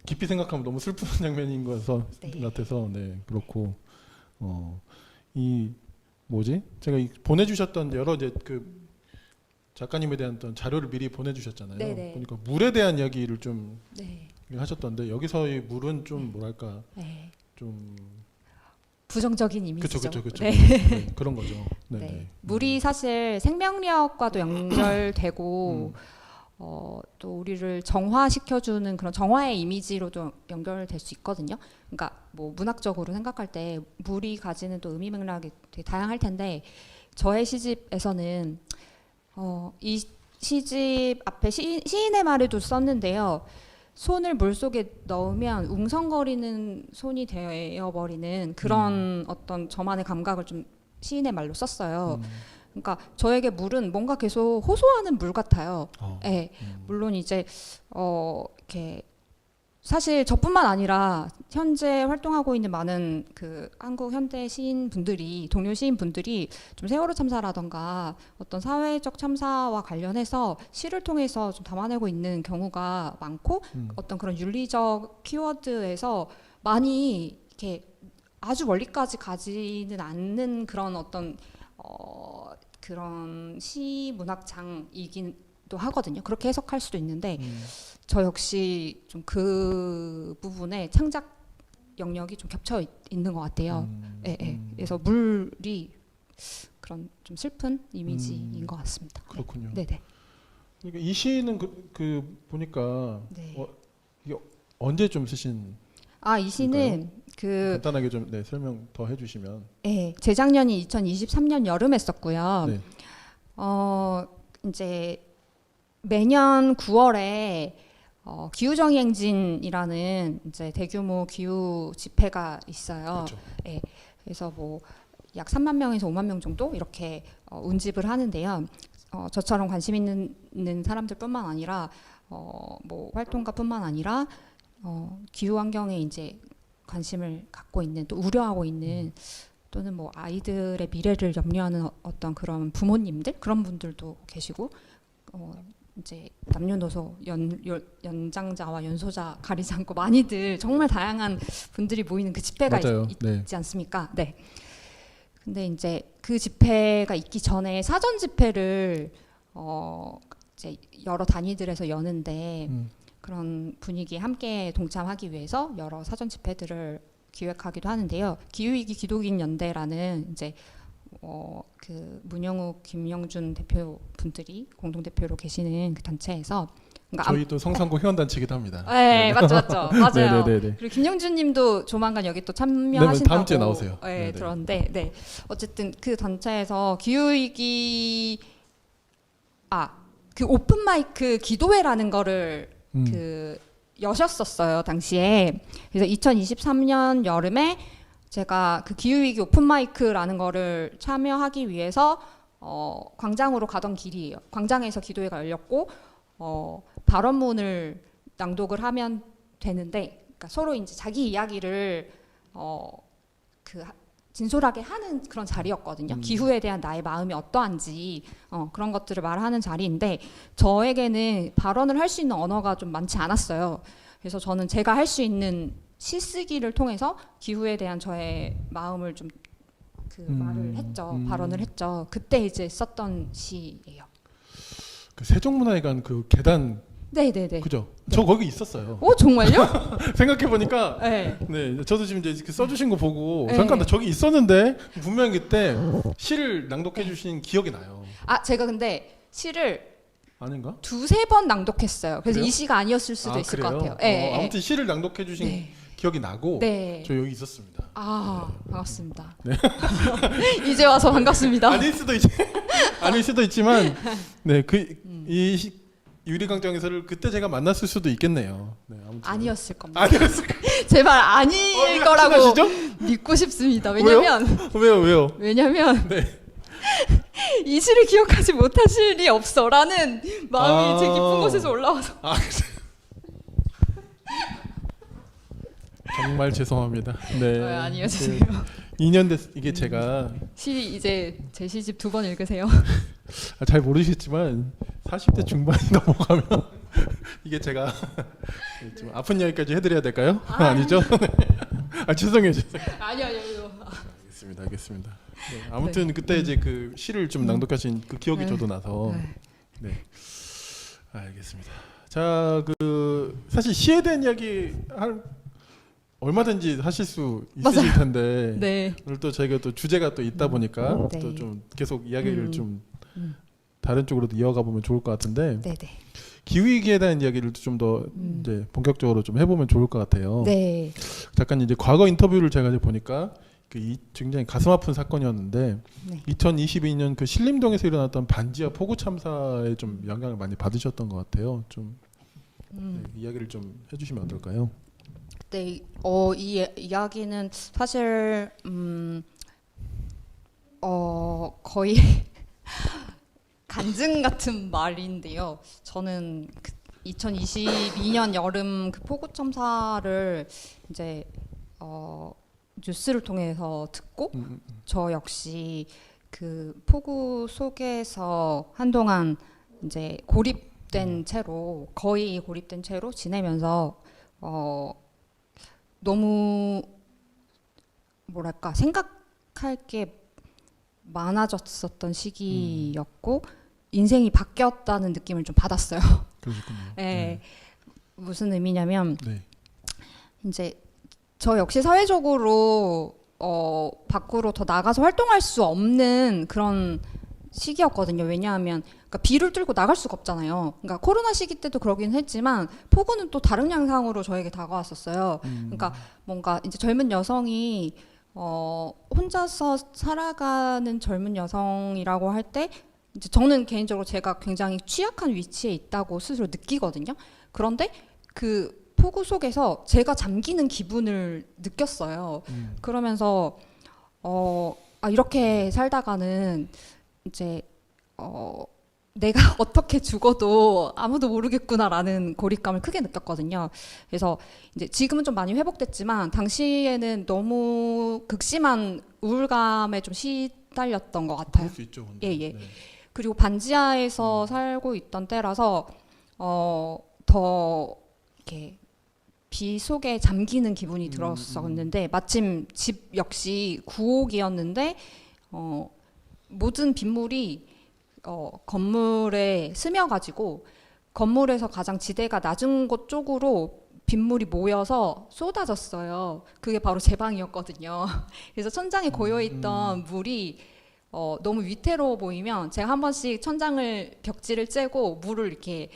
깊이 생각하면 너무 슬픈 장면인 거여서 네. 같아서 네 그렇고 이 뭐지? 제가 보내주셨던 여러 이제 그 작가님에 대한 어떤 자료를 미리 보내주셨잖아요. 네네. 그러니까 물에 대한 이야기를 좀 네. 하셨던데 여기서의 물은 좀 네. 뭐랄까 네. 좀 부정적인 이미지죠. 그렇죠. 네. 네, 그런 거죠. 네. 네네. 물이 사실 생명력과도 연결되고 또 우리를 정화시켜주는 그런 정화의 이미지로도 연결될 수 있거든요. 그러니까 뭐 문학적으로 생각할 때 물이 가지는 또 의미 맥락이 되게 다양할 텐데 저의 시집에서는 이 시집 앞에 시인의 말에도 썼는데요. 손을 물 속에 넣으면 웅성거리는 손이 되어버리는 그런 어떤 저만의 감각을 좀 시인의 말로 썼어요. 그러니까 저에게 물은 뭔가 계속 호소하는 물 같아요. 네. 물론 이제 이렇게 사실 저뿐만 아니라 현재 활동하고 있는 많은 그 한국 현대 시인분들이 동료 시인분들이 좀 세월호 참사라던가 어떤 사회적 참사와 관련해서 시를 통해서 좀 담아내고 있는 경우가 많고 어떤 그런 윤리적 키워드에서 많이 이렇게 아주 멀리까지 가지는 않는 그런 어떤 그런 시 문학장이기도 하거든요. 그렇게 해석할 수도 있는데 저 역시 좀 그 부분에 창작 영역이 좀 겹쳐 있는 것 같아요. 그래서 물이 그런 좀 슬픈 이미지인 것 같습니다. 그렇군요. 네네. 그러니까 이 시는 그 보니까 네. 이게 언제 좀 쓰신? 이 시는 간단하게 좀 설명 더 해주시면. 네, 재작년이 2023년 여름에 썼고요. 네. 이제 매년 9월에 기후정의 행진이라는 이제 대규모 기후 집회가 있어요. 그렇죠. 네, 그래서 뭐 약 3만 명에서 5만 명 정도 이렇게 운집을 하는데요. 저처럼 관심 있는 사람들뿐만 아니라 뭐 활동가뿐만 아니라 기후 환경에 이제 관심을 갖고 있는 또 우려하고 있는 또는 뭐 아이들의 미래를 염려하는 어떤 그런 부모님들 그런 분들도 계시고 이제 남녀노소 연장자와 연소자 가리지 않고 많이들 정말 다양한 분들이 모이는 그 집회가 있지 않습니까? 네. 근데 이제 그 집회가 있기 전에 사전 집회를 이제 여러 단위들에서 여는데 그런 분위기에 함께 동참하기 위해서 여러 사전 집회들을 기획하기도 하는데요. 기후위기 기독인 연대라는 이제 그 문영욱, 김영준 대표 분들이 공동 대표로 계시는 그 단체에서 그러니까 저희도 성산고 회원단체이기도 합니다. 네, 맞죠, 맞아요. 네네네. 그리고 김영준님도 조만간 여기 또 참여하신다고 다음 주에 나오세요. 네, 들었는데, 네, 어쨌든 그 단체에서 기후위기 그 오픈 마이크 기도회라는 거를 그 여셨었어요 당시에. 그래서 2023년 여름에 제가 그 기후위기 오픈 마이크라는 거를 참여하기 위해서 광장으로 가던 길이에요. 광장에서 기도회가 열렸고 발언문을 낭독을 하면 되는데, 그러니까 서로 이제 자기 이야기를 그 진솔하게 하는 그런 자리였거든요. 기후에 대한 나의 마음이 어떠한지 그런 것들을 말하는 자리인데 저에게는 발언을 할 수 있는 언어가 좀 많지 않았어요. 그래서 저는 제가 할 수 있는 시쓰기를 통해서 기후에 대한 저의 마음을 좀 말을 했죠. 발언을 했죠. 그때 이제 썼던 시예요. 그 세종문화회관 그 계단. 네네네. 그죠? 저 거기 있었어요. 오 정말요? 생각해 보니까 네. 저도 지금 이제 써주신 거 보고 네. 잠깐 나 저기 있었는데 분명히 그때 시를 낭독해 주신 기억이 나요. 제가 근데 시를 아닌가? 2-3번 낭독했어요. 그래서 그래요? 이 시가 아니었을 수도 있을 그래요? 것 같아요. 네. 아무튼 시를 낭독해 주신 기억이 나고 네. 저 여기 있었습니다. 반갑습니다. 네. 이제 와서 반갑습니다. 아닐 수도 있지만 이 유리광장에서를 그때 제가 만났을 수도 있겠네요. 네, 아무튼. 아니었을 겁니다. 제발 아닐 거라고 확신하시죠? 믿고 싶습니다. 왜냐면 왜요? 왜냐면 이 시를 기억하지 못하실 리 없어라는 마음이 제 깊은 곳에서 올라와서. 정말 죄송합니다. 네. 아니요, 죄송해요. 2년 됐 이게 제가 시 이제 제 시집 2번 읽으세요. 잘 모르시겠지만 40대 중반이 넘어가면 이게 제가 좀 아픈 이야기까지 해드려야 될까요? 아니죠? 죄송해요. 아니요. 알겠습니다. 네, 아무튼 그때 이제 그 시를 좀 낭독하신 그 기억이 저도 나서 네. 알겠습니다. 자, 그 사실 시에 대한 이야기 얼마든지 하실 수 있으실 맞아요. 텐데 네. 오늘 또 저희가 또 주제가 또 있다 보니까 네. 또 좀 계속 이야기를 좀 음. 다른 쪽으로도 이어가 보면 좋을 것 같은데 네. 기후위기에 대한 이야기를 좀 더 이제 본격적으로 좀 해보면 좋을 것 같아요. 네. 잠깐 이제 과거 인터뷰를 제가 이제 보니까 굉장히 가슴 아픈 사건이었는데 네. 2022년 그 신림동에서 일어났던 반지하 폭우 참사에 좀 영향을 많이 받으셨던 것 같아요. 좀 이야기를 좀 해주시면 어떨까요? 네. 이 이야기는 사실 거의 간증 같은 말인데요. 저는 2022년 여름 그 폭우 참사를 이제 뉴스를 통해서 듣고 저 역시 그 폭우 속에서 한동안 이제 거의 고립된 채로 지내면서 너무 뭐랄까 생각할 게 많아졌었던 시기였고 인생이 바뀌었다는 느낌을 좀 받았어요. 그러셨군요. 네. 무슨 의미냐면 네. 이제 저 역시 사회적으로 밖으로 더 나가서 활동할 수 없는 그런 시기였거든요. 왜냐하면 그러니까 비를 뚫고 나갈 수가 없잖아요. 그러니까 코로나 시기 때도 그러긴 했지만 폭우는 또 다른 양상으로 저에게 다가왔었어요. 그러니까 뭔가 이제 젊은 여성이 혼자서 살아가는 젊은 여성이라고 할 때 이제 저는 개인적으로 제가 굉장히 취약한 위치에 있다고 스스로 느끼거든요. 그런데 그 폭우 속에서 제가 잠기는 기분을 느꼈어요. 그러면서 이렇게 살다가는 이제 내가 어떻게 죽어도 아무도 모르겠구나라는 고립감을 크게 느꼈거든요. 그래서 이제 지금은 좀 많이 회복됐지만 당시에는 너무 극심한 우울감에 좀 시달렸던 것 같아요. 그럴 수 있죠. 근데. 예. 네. 그리고 반지하에서 살고 있던 때라서 더 이렇게 비 속에 잠기는 기분이 들었었는데 마침 집 역시 구옥이었는데 모든 빗물이 건물에 스며가지고 건물에서 가장 지대가 낮은 곳 쪽으로 빗물이 모여서 쏟아졌어요. 그게 바로 제 방이었거든요. 그래서 천장에 고여있던 물이 너무 위태로워 보이면 제가 한 번씩 천장을 벽지를 째고 물을 이렇게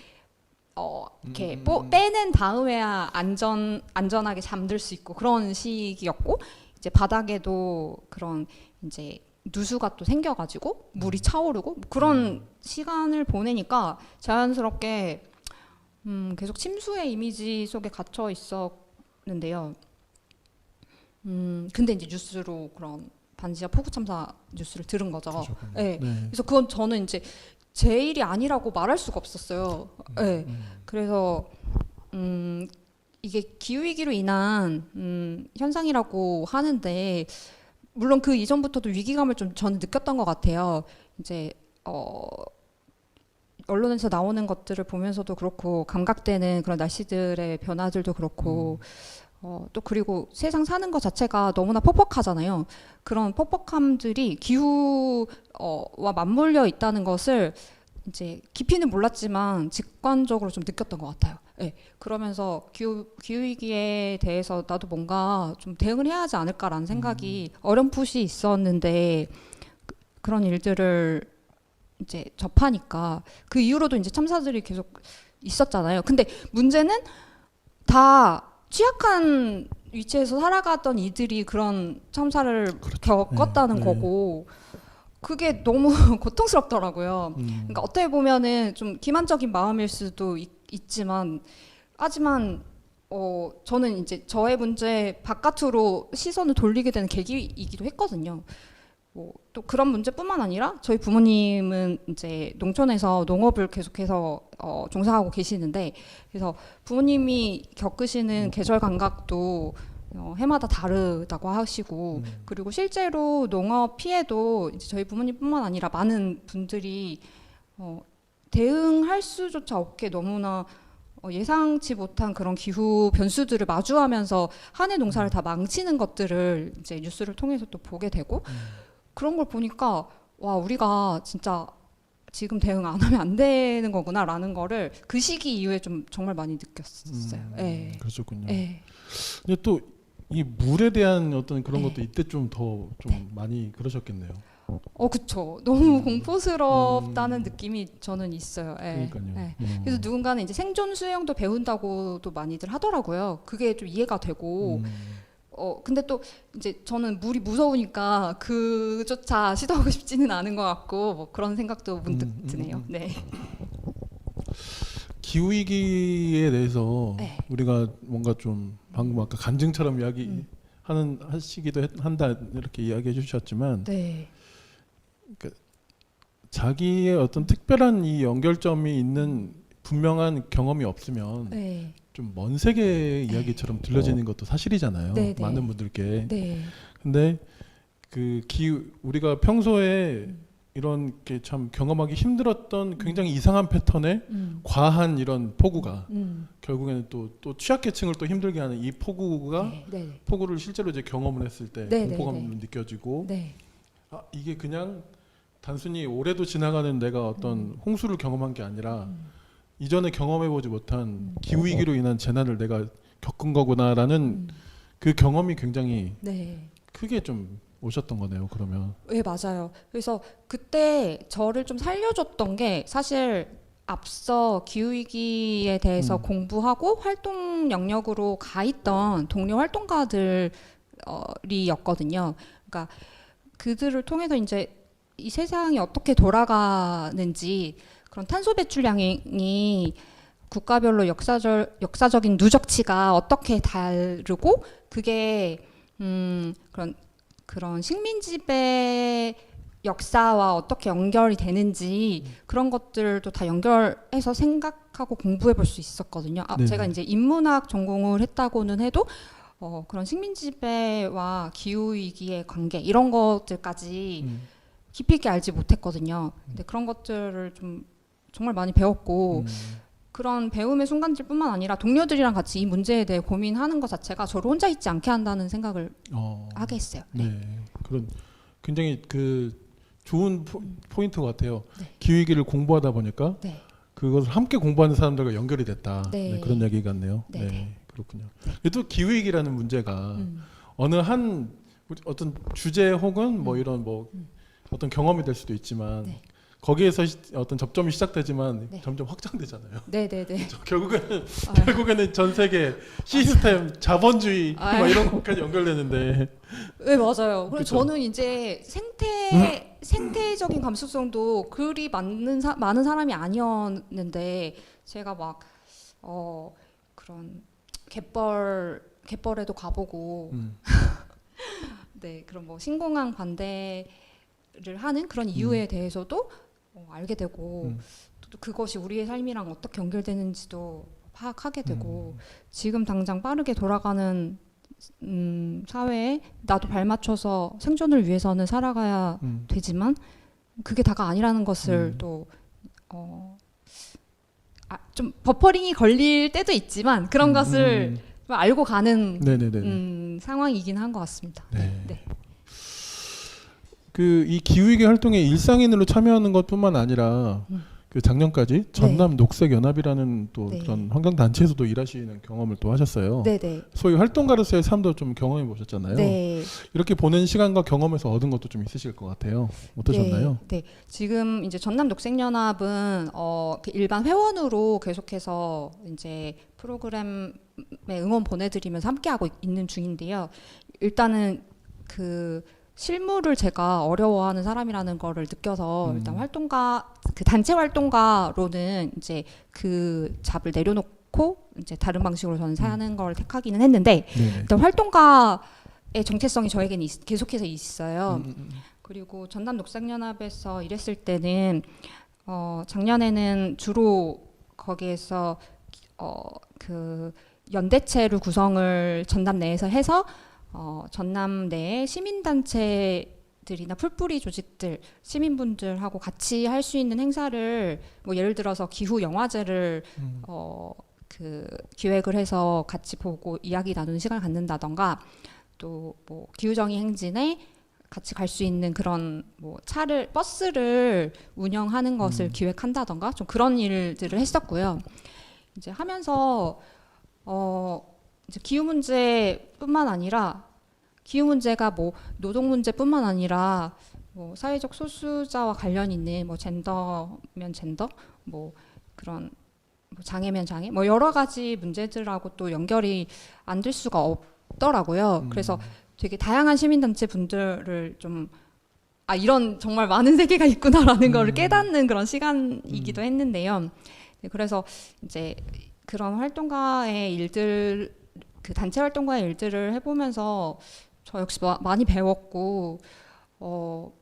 빼낸 다음에야 안전하게 잠들 수 있고 그런 시기였고 이제 바닥에도 그런 이제 누수가 또 생겨가지고 물이 차오르고 그런 시간을 보내니까 자연스럽게 계속 침수의 이미지 속에 갇혀 있었는데요. 근데 이제 뉴스로 그런 반지하 폭우 참사 뉴스를 들은 거죠. 네. 그래서 그건 저는 이제 제 일이 아니라고 말할 수가 없었어요. 네. 그래서 이게 기후위기로 인한 현상이라고 하는데 물론 그 이전부터도 위기감을 좀 저는 느꼈던 것 같아요. 이제 언론에서 나오는 것들을 보면서도 그렇고 감각되는 그런 날씨들의 변화들도 그렇고 또 그리고 세상 사는 것 자체가 너무나 퍽퍽하잖아요. 그런 퍽퍽함들이 기후와 맞물려 있다는 것을 이제 깊이는 몰랐지만 직관적으로 좀 느꼈던 것 같아요. 네. 그러면서 기후위기에 대해서 나도 뭔가 좀 대응을 해야 하지 않을까라는 생각이 어렴풋이 있었는데 그런 일들을 이제 접하니까 그 이후로도 이제 참사들이 계속 있었잖아요. 근데 문제는 다 취약한 위치에서 살아갔던 이들이 그런 참사를 겪었다는 거고 그게 너무 고통스럽더라고요. 그러니까 어떻게 보면은 좀 기만적인 마음일 수도 있지만 하지만 저는 이제 저의 문제 바깥으로 시선을 돌리게 되는 계기이기도 했거든요. 또 그런 문제뿐만 아니라 저희 부모님은 이제 농촌에서 농업을 계속해서 종사하고 계시는데 그래서 부모님이 겪으시는 계절 감각도 해마다 다르다고 하시고 그리고 실제로 농업 피해도 이제 저희 부모님뿐만 아니라 많은 분들이 대응할 수조차 없게 너무나 예상치 못한 그런 기후 변수들을 마주하면서 한 해 농사를 다 망치는 것들을 이제 뉴스를 통해서 또 보게 되고 그런 걸 보니까 와 우리가 진짜 지금 대응 안 하면 안 되는 거구나라는 거를 그 시기 이후에 좀 정말 많이 느꼈어요. 예. 그렇군요. 예. 근데 또 이 물에 대한 어떤 그런 네. 것도 이때 좀 더 좀 많이 그러셨겠네요. 그쵸. 너무 공포스럽다는 느낌이 저는 있어요. 예. 그러니까요. 예. 그래서 누군가는 이제 생존 수영도 배운다고도 많이들 하더라고요. 그게 좀 이해가 되고. 근데 또 이제 저는 물이 무서우니까 그조차 시도하고 싶지는 않은 것 같고 뭐 그런 생각도 문득 드네요. 네. 기후 위기에 대해서 네. 우리가 뭔가 좀 방금 아까 간증처럼 하시기도 한다 이렇게 이야기해 주셨지만 네. 자기의 어떤 특별한 이 연결점이 있는 분명한 경험이 없으면 네. 좀 먼 세계 이야기처럼 들려지는 것도 사실이잖아요. 네, 네. 많은 분들께. 네. 근데 그 우리가 평소에 이런 게 참 경험하기 힘들었던 굉장히 이상한 패턴의 과한 이런 폭우가 결국에는 또 취약계층을 또 힘들게 하는 이 폭우가 네. 네. 폭우를 실제로 이제 경험을 했을 때 네, 공포감이 네, 느껴지고 네. 이게 그냥 단순히 올해도 지나가는 내가 어떤 홍수를 경험한 게 아니라 이전에 경험해보지 못한 기후 위기로 인한 재난을 내가 겪은 거구나라는 그 경험이 굉장히 네. 크게 좀 오셨던 거네요. 그러면. 네, 맞아요. 그래서 그때 저를 좀 살려줬던 게 사실 앞서 기후위기에 대해서 공부하고 활동 영역으로 가 있던 동료 활동가들이었거든요. 그러니까 그들을 통해서 이제 이 세상이 어떻게 돌아가는지 그런 탄소 배출량이 국가별로 역사적인 누적치가 어떻게 다르고 그게 그런 식민지배 역사와 어떻게 연결이 되는지 그런 것들도 다 연결해서 생각하고 공부해 볼 수 있었거든요. 네네. 제가 이제 인문학 전공을 했다고는 해도 그런 식민지배와 기후 위기의 관계 이런 것들까지 깊이 있게 알지 못했거든요. 근데 그런 것들을 좀 정말 많이 배웠고 그런 배움의 순간들뿐만 아니라 동료들이랑 같이 이 문제에 대해 고민하는 것 자체가 저를 혼자 있지 않게 한다는 생각을 하게 했어요. 네. 그런 굉장히 그 좋은 포인트 같아요. 네. 기후위기를 공부하다 보니까 네. 그것을 함께 공부하는 사람들과 연결이 됐다. 네. 네, 그런 얘기 같네요. 네. 네. 그렇군요. 근데 또 기후위기라는 문제가 어느 한 어떤 주제 혹은 뭐 이런 어떤 경험이 될 수도 있지만 네. 거기에서 어떤 접점이 시작되지만 네. 점점 확장되잖아요. 네네네. 결국에는 전 세계 시스템, 자본주의 막 이런 것까지 연결되는데. 네 맞아요. 그리고 그쵸? 저는 이제 생태적인 감수성도 그리 많은 사람이 아니었는데 제가 막 그런 갯벌에도 가보고 네 그런 뭐 신공항 반대를 하는 그런 이유에 대해서도 알게 되고 또 그것이 우리의 삶이랑 어떻게 연결되는지도 파악하게 되고 지금 당장 빠르게 돌아가는 사회에 나도 발맞춰서 생존을 위해서는 살아가야 되지만 그게 다가 아니라는 것을 또 좀 버퍼링이 걸릴 때도 있지만 그런 것을 알고 가는 상황이긴 한 것 같습니다. 네. 네. 그 이 기후위기 활동에 일상인으로 참여하는 것뿐만 아니라 그 작년까지 전남 녹색연합이라는 또 네. 그런 환경 단체에서도 일하시는 경험을 또 하셨어요. 네네. 소위 활동가로서의 삶도 좀 경험해 보셨잖아요. 네. 이렇게 보낸 시간과 경험에서 얻은 것도 좀 있으실 것 같아요. 어떠셨나요? 네. 지금 이제 전남 녹색연합은 그 일반 회원으로 계속해서 이제 프로그램에 응원 보내드리면서 함께하고 있는 중인데요. 일단은 그 실무를 제가 어려워하는 사람이라는 거를 느껴서 일단 그 단체 활동가로는 이제 그 잡을 내려놓고 이제 다른 방식으로 저는 사는 걸 택하기는 했는데 일단 활동가의 정체성이 저에게는 계속해서 있어요. 그리고 전남 녹색연합에서 일했을 때는 작년에는 주로 거기에서 그 연대체로 구성을 전남 내에서 해서 전남 내의 시민단체들이나 풀뿌리 조직들, 시민분들하고 같이 할 수 있는 행사를 뭐 예를 들어서 기후 영화제를 그 기획을 해서 같이 보고 이야기 나누는 시간을 갖는다던가 또 뭐 기후정의 행진에 같이 갈 수 있는 그런 뭐 버스를 운영하는 것을 기획한다던가 좀 그런 일들을 했었고요. 이제 하면서 이제 기후 문제뿐만 아니라 기후 문제가 뭐 노동 문제뿐만 아니라 뭐 사회적 소수자와 관련 있는 뭐 젠더면 젠더 뭐 그런 뭐 장애면 장애 뭐 여러 가지 문제들하고 또 연결이 안 될 수가 없더라고요. 그래서 되게 다양한 시민단체 분들을 좀 이런 정말 많은 세계가 있구나라는 거를 깨닫는 그런 시간이기도 했는데요. 네, 그래서 이제 그런 활동가의 일들, 그 단체 활동가의 일들을 해보면서 저 역시 많이 배웠고,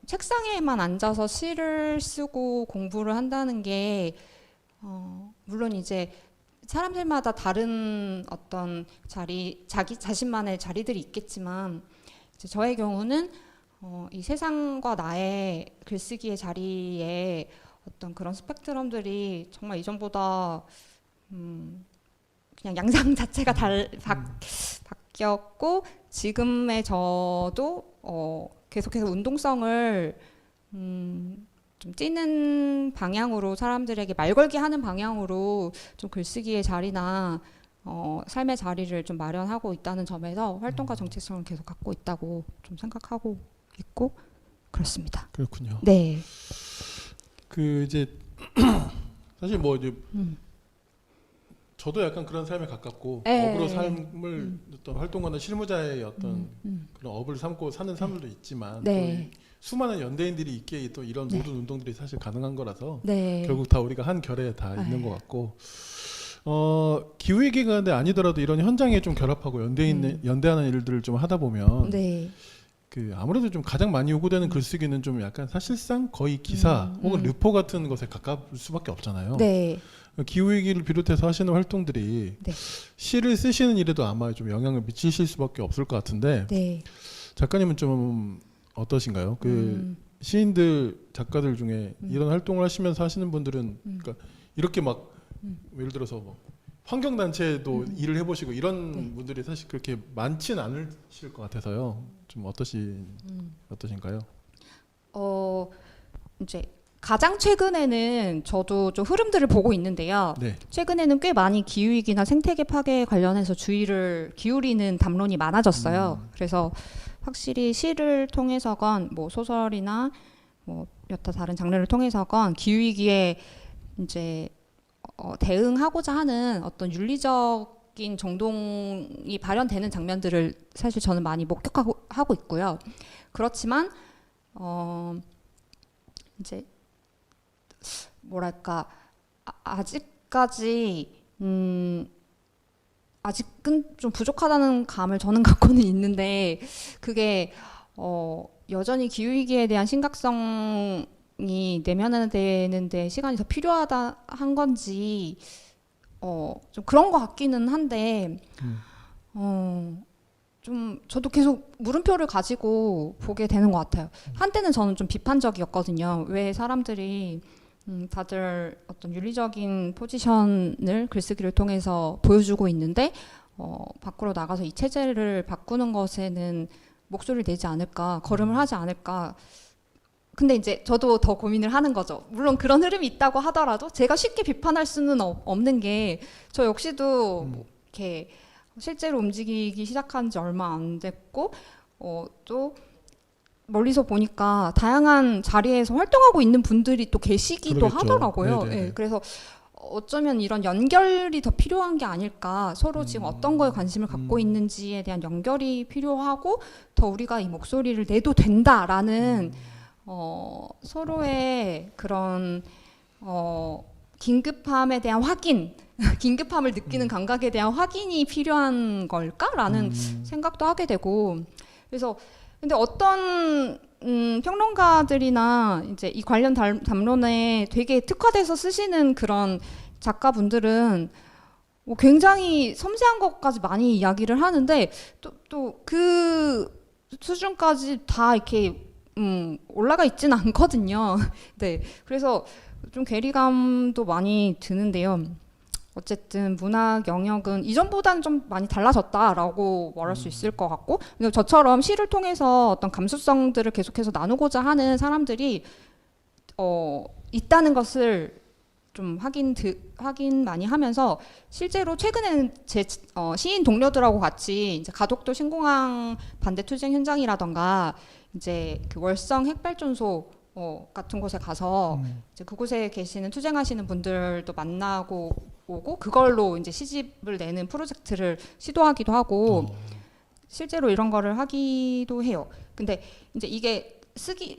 책상에만 앉아서 시를 쓰고 공부를 한다는 게, 물론 이제 사람들마다 다른 어떤 자기 자신만의 자리들이 있겠지만, 이제 저의 경우는 이 세상과 나의 글쓰기의 자리에 어떤 그런 스펙트럼들이 정말 이전보다 그냥 양상 자체가 바뀌었고 지금의 저도 계속해서 운동성을 좀 찌는 방향으로 사람들에게 말 걸게 하는 방향으로 좀 글쓰기의 자리나 삶의 자리를 좀 마련하고 있다는 점에서 활동가 정체성을 계속 갖고 있다고 좀 생각하고 있고 그렇습니다. 그렇군요. 네. 그 이제 사실 뭐 이제 저도 약간 그런 삶에 가깝고 네. 업으로 삶을 어떤 활동가나 실무자의 어떤 그런 업을 삼고 사는 사람들도 있지만 네. 또 수많은 연대인들이 있기에 또 이런 모든 운동들이 사실 가능한 거라서 네. 결국 다 우리가 한 결에 다 있는 것 같고 기후위기가 아니더라도 이런 현장에 좀 결합하고 연대하는 일들을 좀 하다 보면 네. 그 아무래도 좀 가장 많이 요구되는 글쓰기는 좀 약간 사실상 거의 기사 혹은 르포 같은 것에 가까울 수밖에 없잖아요. 네. 기후위기를 비롯해서 하시는 활동들이 네. 시를 쓰시는 일에도 아마 좀 영향을 미치실 수밖에 없을 것 같은데 네. 작가님은 좀 어떠신가요? 그 시인들 작가들 중에 이런 활동을 하시면서 하시는 분들은 그러니까 이렇게 막 예를 들어서 뭐 환경단체도 일을 해보시고 이런 분들이 사실 그렇게 많지는 않으실 것 같아서요. 좀 어떠신가요? 이제 가장 최근에는 저도 좀 흐름들을 보고 있는데요. 네. 최근에는 꽤 많이 기후위기나 생태계 파괴에 관련해서 주의를 기울이는 담론이 많아졌어요. 그래서 확실히 시를 통해서건 뭐 소설이나 뭐 여타 다른 장르를 통해서건 기후위기에 이제 대응하고자 하는 어떤 윤리적인 정동이 발현되는 장면들을 사실 저는 많이 목격하고 있고요. 그렇지만 이제 뭐랄까 아직까지 아직은 좀 부족하다는 감을 저는 갖고는 있는데 그게 여전히 기후위기에 대한 심각성이 내면화되는데 시간이 더 필요하다 한 건지 좀 그런 것 같기는 한데 좀 저도 계속 물음표를 가지고 보게 되는 것 같아요. 한때는 저는 좀 비판적이었거든요. 왜 사람들이 다들 어떤 윤리적인 포지션을 글쓰기를 통해서 보여주고 있는데 밖으로 나가서 이 체제를 바꾸는 것에는 목소리를 내지 않을까, 걸음을 하지 않을까. 근데 이제 저도 더 고민을 하는 거죠. 물론 그런 흐름이 있다고 하더라도 제가 쉽게 비판할 수는 없는 게 저 역시도 뭐 이렇게 실제로 움직이기 시작한 지 얼마 안 됐고 또 멀리서 보니까 다양한 자리에서 활동하고 있는 분들이 또 계시기도 그러겠죠. 하더라고요. 네, 그래서 어쩌면 이런 연결이 더 필요한 게 아닐까. 서로 지금 어떤 거에 관심을 갖고 있는지에 대한 연결이 필요하고 더 우리가 이 목소리를 내도 된다라는 서로의 그런 긴급함에 대한 확인, 긴급함을 느끼는 감각에 대한 확인이 필요한 걸까라는 생각도 하게 되고 그래서 근데 어떤 평론가들이나 이제 이 관련 담론에 되게 특화돼서 쓰시는 그런 작가분들은 뭐 굉장히 섬세한 것까지 많이 이야기를 하는데 또 그 수준까지 다 이렇게 올라가 있지는 않거든요. 네, 그래서 좀 괴리감도 많이 드는데요. 어쨌든 문학 영역은 이전보다는 좀 많이 달라졌다라고 말할 수 있을 것 같고, 근데 저처럼 시를 통해서 어떤 감수성들을 계속해서 나누고자 하는 사람들이 있다는 것을 좀 확인 많이 하면서, 실제로 최근에는 제 시인 동료들하고 같이 이제 가덕도 신공항 반대 투쟁 현장이라던가 이제 그 월성 핵발전소 같은 곳에 가서 이제 그곳에 계시는 투쟁하시는 분들도 만나고 오고, 그걸로 이제 시집을 내는 프로젝트를 시도하기도 하고 실제로 이런 거를 하기도 해요. 근데 이제 이게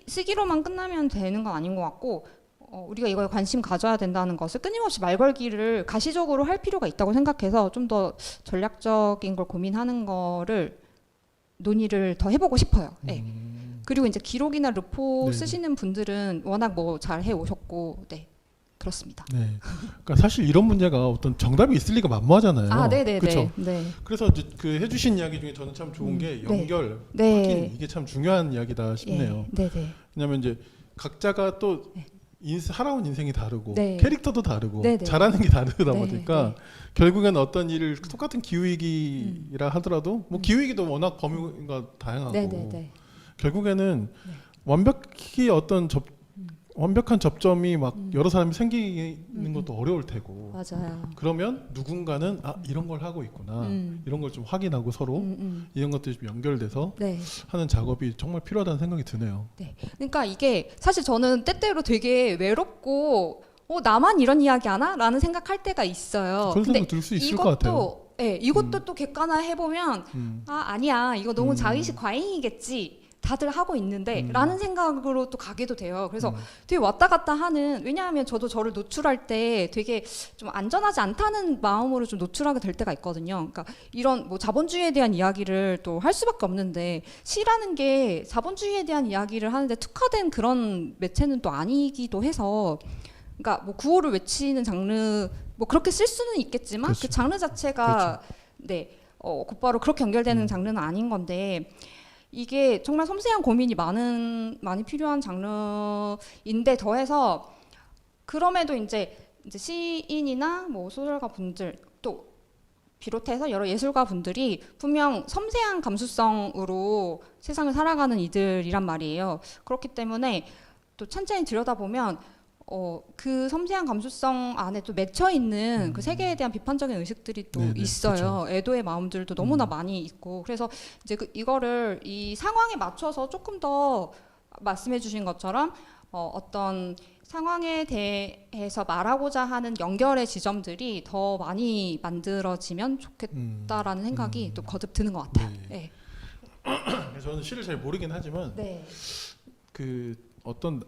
쓰기로만 끝나면 되는 건 아닌 것 같고, 우리가 이거에 관심 가져야 된다는 것을 끊임없이 말걸기를 가시적으로 할 필요가 있다고 생각해서 좀 더 전략적인 걸 고민하는 거를 논의를 더 해보고 싶어요. 네. 그리고 이제 기록이나 르포 네. 쓰시는 분들은 워낙 뭐 잘 해 오셨고, 네, 그렇습니다. 네. 그러니까 사실 이런 문제가 어떤 정답이 있을 리가 만무하잖아요. 아, 네네네. 그쵸? 네. 그래서 이제 그 해주신 이야기 중에 저는 참 좋은 게 연결, 네. 확인, 이게 참 중요한 이야기다 싶네요. 예, 네네. 왜냐하면 이제 각자가 또 네. 살아온 인생이 다르고 네. 캐릭터도 다르고 네네. 잘하는 게 다르다 네, 보니까 결국엔 어떤 일을 똑같은 기후위기라 하더라도 뭐 기후위기도 워낙 범위가 다양하고 네네네. 결국에는 완벽히 완벽한 접점이 막 여러 사람이 생기는 것도 어려울 테고, 맞아요. 그러면 누군가는 이런 걸 하고 있구나, 이런 걸 좀 확인하고 서로 이런 것들이 좀 연결돼서 네. 하는 작업이 정말 필요하다는 생각이 드네요. 네. 그러니까 이게 사실 저는 때때로 되게 외롭고 나만 이런 이야기 하나? 라는 생각할 때가 있어요. 그런 근데 생각 들 수 있을 것 같아요. 네, 이것도 또 객관화 해보면 아니야, 이거 너무 자의식 과잉이겠지, 다들 하고 있는데 라는 생각으로 또 가기도 돼요. 그래서 되게 왔다 갔다 하는, 왜냐하면 저도 저를 노출할 때 되게 좀 안전하지 않다는 마음으로 좀 노출하게 될 때가 있거든요. 그러니까 이런 뭐 자본주의에 대한 이야기를 또 할 수밖에 없는데, 시라는 게 자본주의에 대한 이야기를 하는데 특화된 그런 매체는 또 아니기도 해서, 그러니까 뭐 구호를 외치는 장르, 뭐 그렇게 쓸 수는 있겠지만 그렇죠. 그 장르 자체가 네, 곧바로 그렇게 연결되는 장르는 아닌 건데, 이게 정말 섬세한 고민이 많이 필요한 장르인데, 더해서 그럼에도 이제 시인이나 뭐 소설가 분들 또 비롯해서 여러 예술가 분들이 분명 섬세한 감수성으로 세상을 살아가는 이들이란 말이에요. 그렇기 때문에 또 찬찬히 들여다보면 그 섬세한 감수성 안에 또 맺혀 있는 그 세계에 대한 비판적인 의식들이 또 네네, 있어요. 애도의 마음들도 너무나 많이 있고, 그래서 이제 이거를 이 상황에 맞춰서 조금 더 말씀해 주신 것처럼 어떤 상황에 대해서 말하고자 하는 연결의 지점들이 더 많이 만들어지면 좋겠다라는 생각이 또 거듭 드는 것 같아요. 네. 네. 저는 시를 잘 모르긴 하지만 네. 그 어떤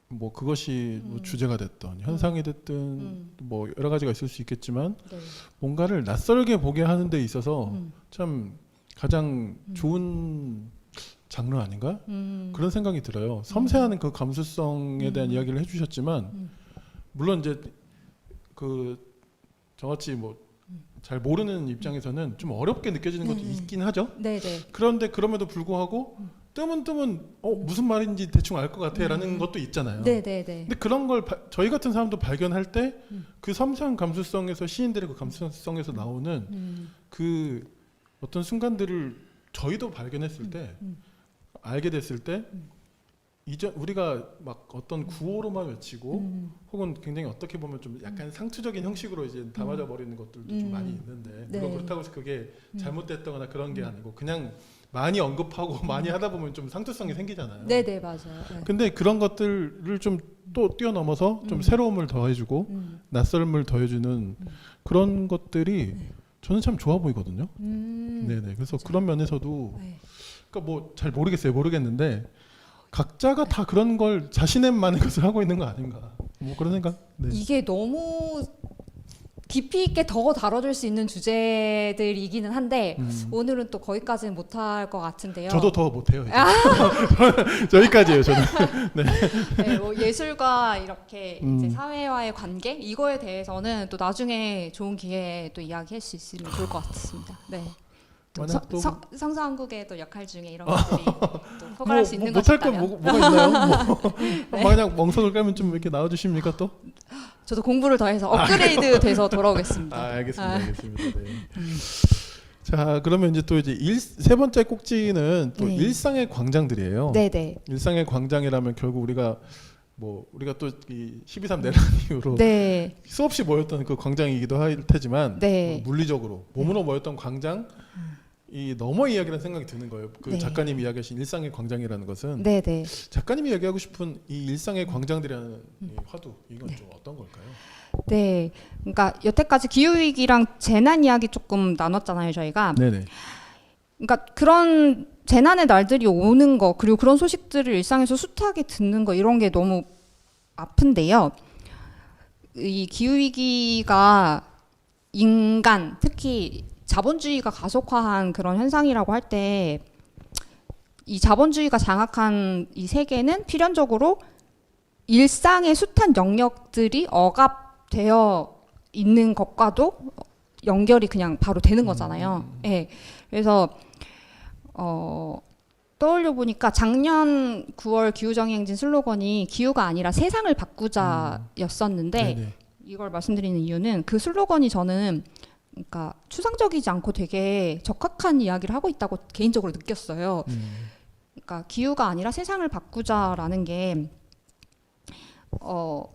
뭐 그것이 뭐 주제가 됐던 현상이 됐든 뭐 여러 가지가 있을 수 있겠지만 네. 뭔가를 낯설게 보게 하는 데 있어서 참 가장 좋은 장르 아닌가? 그런 생각이 들어요. 섬세한 그 감수성에 대한 이야기를 해주셨지만 물론 이제 그 저같이 뭐 잘 모르는 입장에서는 좀 어렵게 느껴지는 것도 있긴 하죠. 네, 네. 그런데 그럼에도 불구하고 뜨문뜨문 무슨 말인지 대충 알 것 같아라는 것도 있잖아요. 네, 네, 네. 근데 그런 걸 저희 같은 사람도 발견할 때 그 섬세한 감수성에서, 시인들의 그 감수성에서 나오는 그 어떤 순간들을 저희도 발견했을 때, 알게 됐을 때, 이전 우리가 막 어떤 구호로만 외치고 혹은 굉장히 어떻게 보면 좀 약간 상투적인 형식으로 이제 담아져 버리는 것들도 좀 많이 있는데, 물론 네. 그렇다고 해서 그게 잘못됐다거나 그런 게 아니고 그냥 많이 언급하고 많이 하다 보면 좀 상투성이 생기잖아요. 네, 네, 맞아요. 네. 근데 그런 것들을 좀 또 뛰어넘어서 좀 새로움을 더해주고 낯설음을 더해주는 그런 것들이 저는 참 좋아 보이거든요. 네네. 그래서 그런 면에서도 네. 그러니까 뭐 잘 모르겠는데 각자가 다 그런 걸 자신의만의 것을 하고 있는 거 아닌가? 뭐 그런 생각. 네. 이게 너무 깊이 있게 더 다뤄줄 수 있는 주제들이기는 한데 오늘은 또 거기까지는 못할 것 같은데요. 저도 더 못해요. 저기까지예요. 저는. 네, 뭐 예술과 이렇게 이제 음. 사회와의 관계 이거에 대해서는 또 나중에 좋은 기회에 또 이야기할 수 있으면 좋을 것 같습니다. 네. 또 만약 또 성서한국의 또 역할 중에 이런 것들이 또 포괄할 수 있는 것이 못할 거 있다면 뭐가 있나요? 뭐 네. 만약 멍석을 깔면 좀 이렇게 나와주십니까 또? 저도 공부를 더 해서 업그레이드 돼서 돌아오겠습니다. 알겠습니다. 네. 자, 그러면 이제 또 이제 세 번째 꼭지는 또 네. 일상의 광장들이에요. 네네. 일상의 광장이라면 결국 우리가 또 이 12.3 내란 이후로 네. 수없이 모였던 그 광장이기도 할 테지만 네. 물리적으로 몸으로 모였던 광장이 넘어 이야기라는 생각이 드는 거예요. 그 네. 작가님이 이야기하신 일상의 광장이라는 것은 네네. 작가님이 이야기하고 싶은 이 일상의 광장들이라는 이 화두 이건 좀 어떤 걸까요? 네. 그러니까 여태까지 기후위기랑 재난 이야기 조금 나눴잖아요, 저희가. 네네. 그러니까 그런 재난의 날들이 오는 거 그리고 그런 소식들을 일상에서 숱하게 듣는 거 이런 게 너무 아픈데요. 이 기후위기가 인간 특히 자본주의가 가속화한 그런 현상이라고 할 때 이 자본주의가 장악한 이 세계는 필연적으로 일상의 숱한 영역들이 억압되어 있는 것과도 연결이 그냥 바로 되는 거잖아요. 예. 그래서 떠올려 보니까 작년 9월 기후정의행진 슬로건이 기후가 아니라 세상을 바꾸자였었는데 네네. 이걸 말씀드리는 이유는 그 슬로건이 저는 그러니까 추상적이지 않고 되게 적합한 이야기를 하고 있다고 개인적으로 느꼈어요. 그러니까 기후가 아니라 세상을 바꾸자라는 게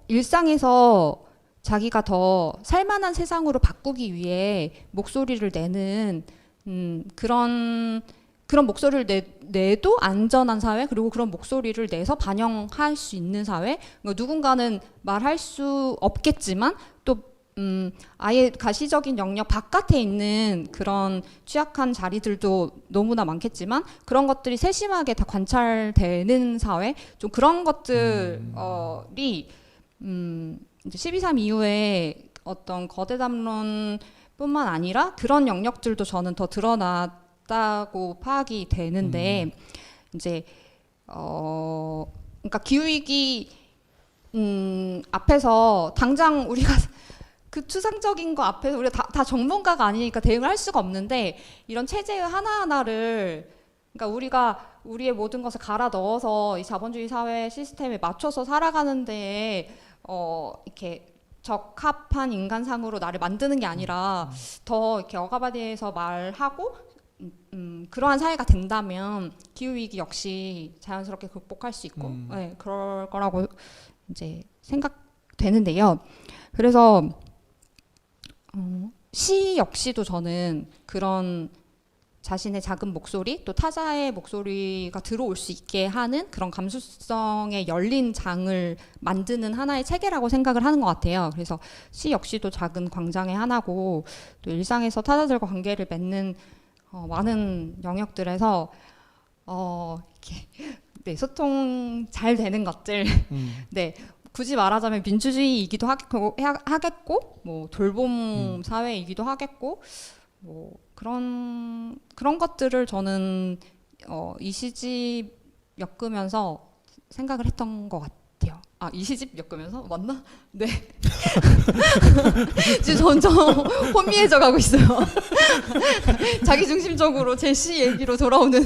일상에서 자기가 더 살만한 세상으로 바꾸기 위해 목소리를 내는 그런 목소리를 내도 안전한 사회 그리고 그런 목소리를 내서 반영할 수 있는 사회 그러니까 누군가는 말할 수 없겠지만 또 아예 가시적인 영역 바깥에 있는 그런 취약한 자리들도 너무나 많겠지만 그런 것들이 세심하게 다 관찰되는 사회 좀 그런 것들이 이제 12.3 이후에 어떤 거대 담론뿐만 아니라 그런 영역들도 저는 더 드러났다고 파악이 되는데 이제 그러니까 기후위기 앞에서 당장 우리가 그 추상적인 거 앞에서 우리가 다 전문가가 아니니까 대응을 할 수가 없는데 이런 체제의 하나하나를 그러니까 우리가 우리의 모든 것을 갈아 넣어서 이 자본주의 사회 시스템에 맞춰서 살아가는 데에 이렇게 적합한 인간상으로 나를 만드는 게 아니라 더 이렇게 억압에 말하고 그러한 사회가 된다면 기후 위기 역시 자연스럽게 극복할 수 있고 네, 그럴 거라고 이제 생각되는데요. 그래서 시 역시도 저는 그런 자신의 작은 목소리 또 타자의 목소리가 들어올 수 있게 하는 그런 감수성에 열린 장을 만드는 하나의 체계라고 생각을 하는 것 같아요. 그래서 시 역시도 작은 광장의 하나고 또 일상에서 타자들과 관계를 맺는 많은 영역들에서 이렇게 네, 소통 잘 되는 것들 네. 굳이 말하자면 민주주의이기도 하겠고 뭐 돌봄 사회이기도 하겠고 뭐 그런 것들을 저는 이 시집 엮으면서 생각을 했던 것 같아요. 이 시집 엮으면서 맞나? 네. 지금 점점 혼미해져 가고 있어요. 자기중심적으로 제 시 얘기로 돌아오는.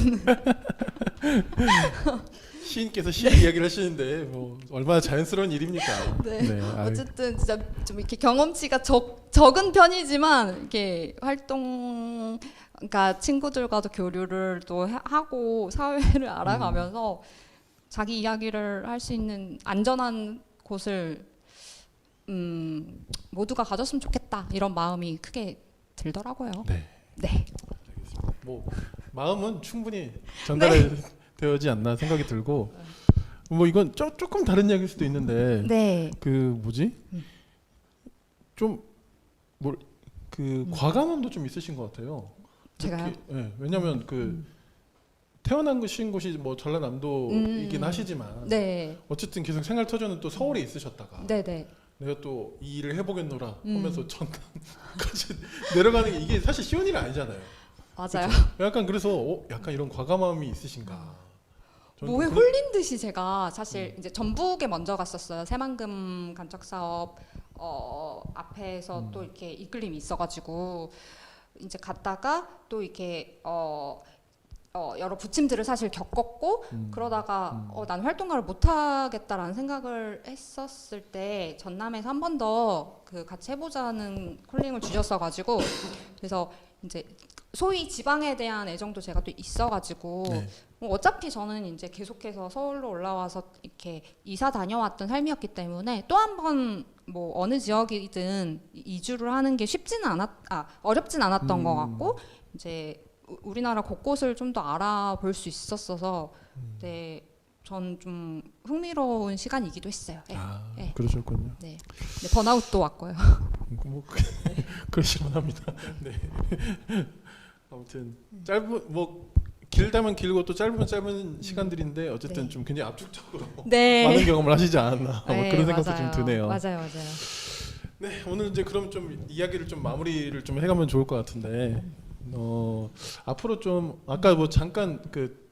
시인께서 시 이야기를 하시는데 뭐 얼마나 자연스러운 일입니까? 네. 어쨌든 진짜 좀 이렇게 경험치가 적은 편이지만 이렇게 활동, 그러니까 친구들과도 교류를 또 하고 사회를 알아가면서 자기 이야기를 할 수 있는 안전한 곳을 모두가 가졌으면 좋겠다 이런 마음이 크게 들더라고요. 네. 네. 알겠습니다. 뭐 마음은 충분히 전달이 되지 않나 생각이 들고 뭐 이건 조금 다른 이야기일 수도 있는데 네. 그 뭐지 좀 뭐 그 과감함도 좀 있으신 것 같아요. 제가요? 네, 왜냐하면 그 태어난 곳이 뭐 전라남도이긴 하시지만 네. 어쨌든 계속 생활 터전은 또 서울에 있으셨다가 네네. 내가 또 이 일을 해보겠노라 하면서 전담까지 내려가는 게 이게 사실 쉬운 일은 아니잖아요. 맞아요. 그쵸? 약간 그래서 약간 이런 과감함이 있으신가? 저는 뭐에 또 홀린 듯이 제가 사실 이제 전북에 먼저 갔었어요. 새만금 간척 사업 앞에서 또 이렇게 이끌림이 있어가지고 이제 갔다가 또 이렇게 여러 부침들을 사실 겪었고 그러다가 난 활동가를 못 하겠다라는 생각을 했었을 때 전남에서 한 번 더 그 같이 해보자는 콜링을 주셨어가지고 그래서 이제 소위 지방에 대한 애정도 제가 또 있어가지고 네. 뭐 어차피 저는 이제 계속해서 서울로 올라와서 이렇게 이사 다녀왔던 삶이었기 때문에 또 한 번 뭐 어느 지역이든 이주를 하는 게 어렵진 않았던 것 같고 이제 우리나라 곳곳을 좀 더 알아볼 수 있었어서 네, 전 좀 흥미로운 시간이기도 했어요. 네. 네. 그러셨군요. 네. 네, 번아웃도 왔고요. 뭐 그러시면 합니다. 네. 아무튼 짧은 뭐 길다면 길고 또 짧으면 짧은 시간들인데 어쨌든 네. 좀 굉장히 압축적으로 네. 많은 경험을 하시지 않았나 뭐 네, 그런 생각도 맞아요. 좀 드네요. 맞아요. 네, 오늘 이제 그럼 좀 이야기를 좀 마무리를 좀 해가면 좋을 것 같은데 앞으로 좀 아까 뭐 잠깐 그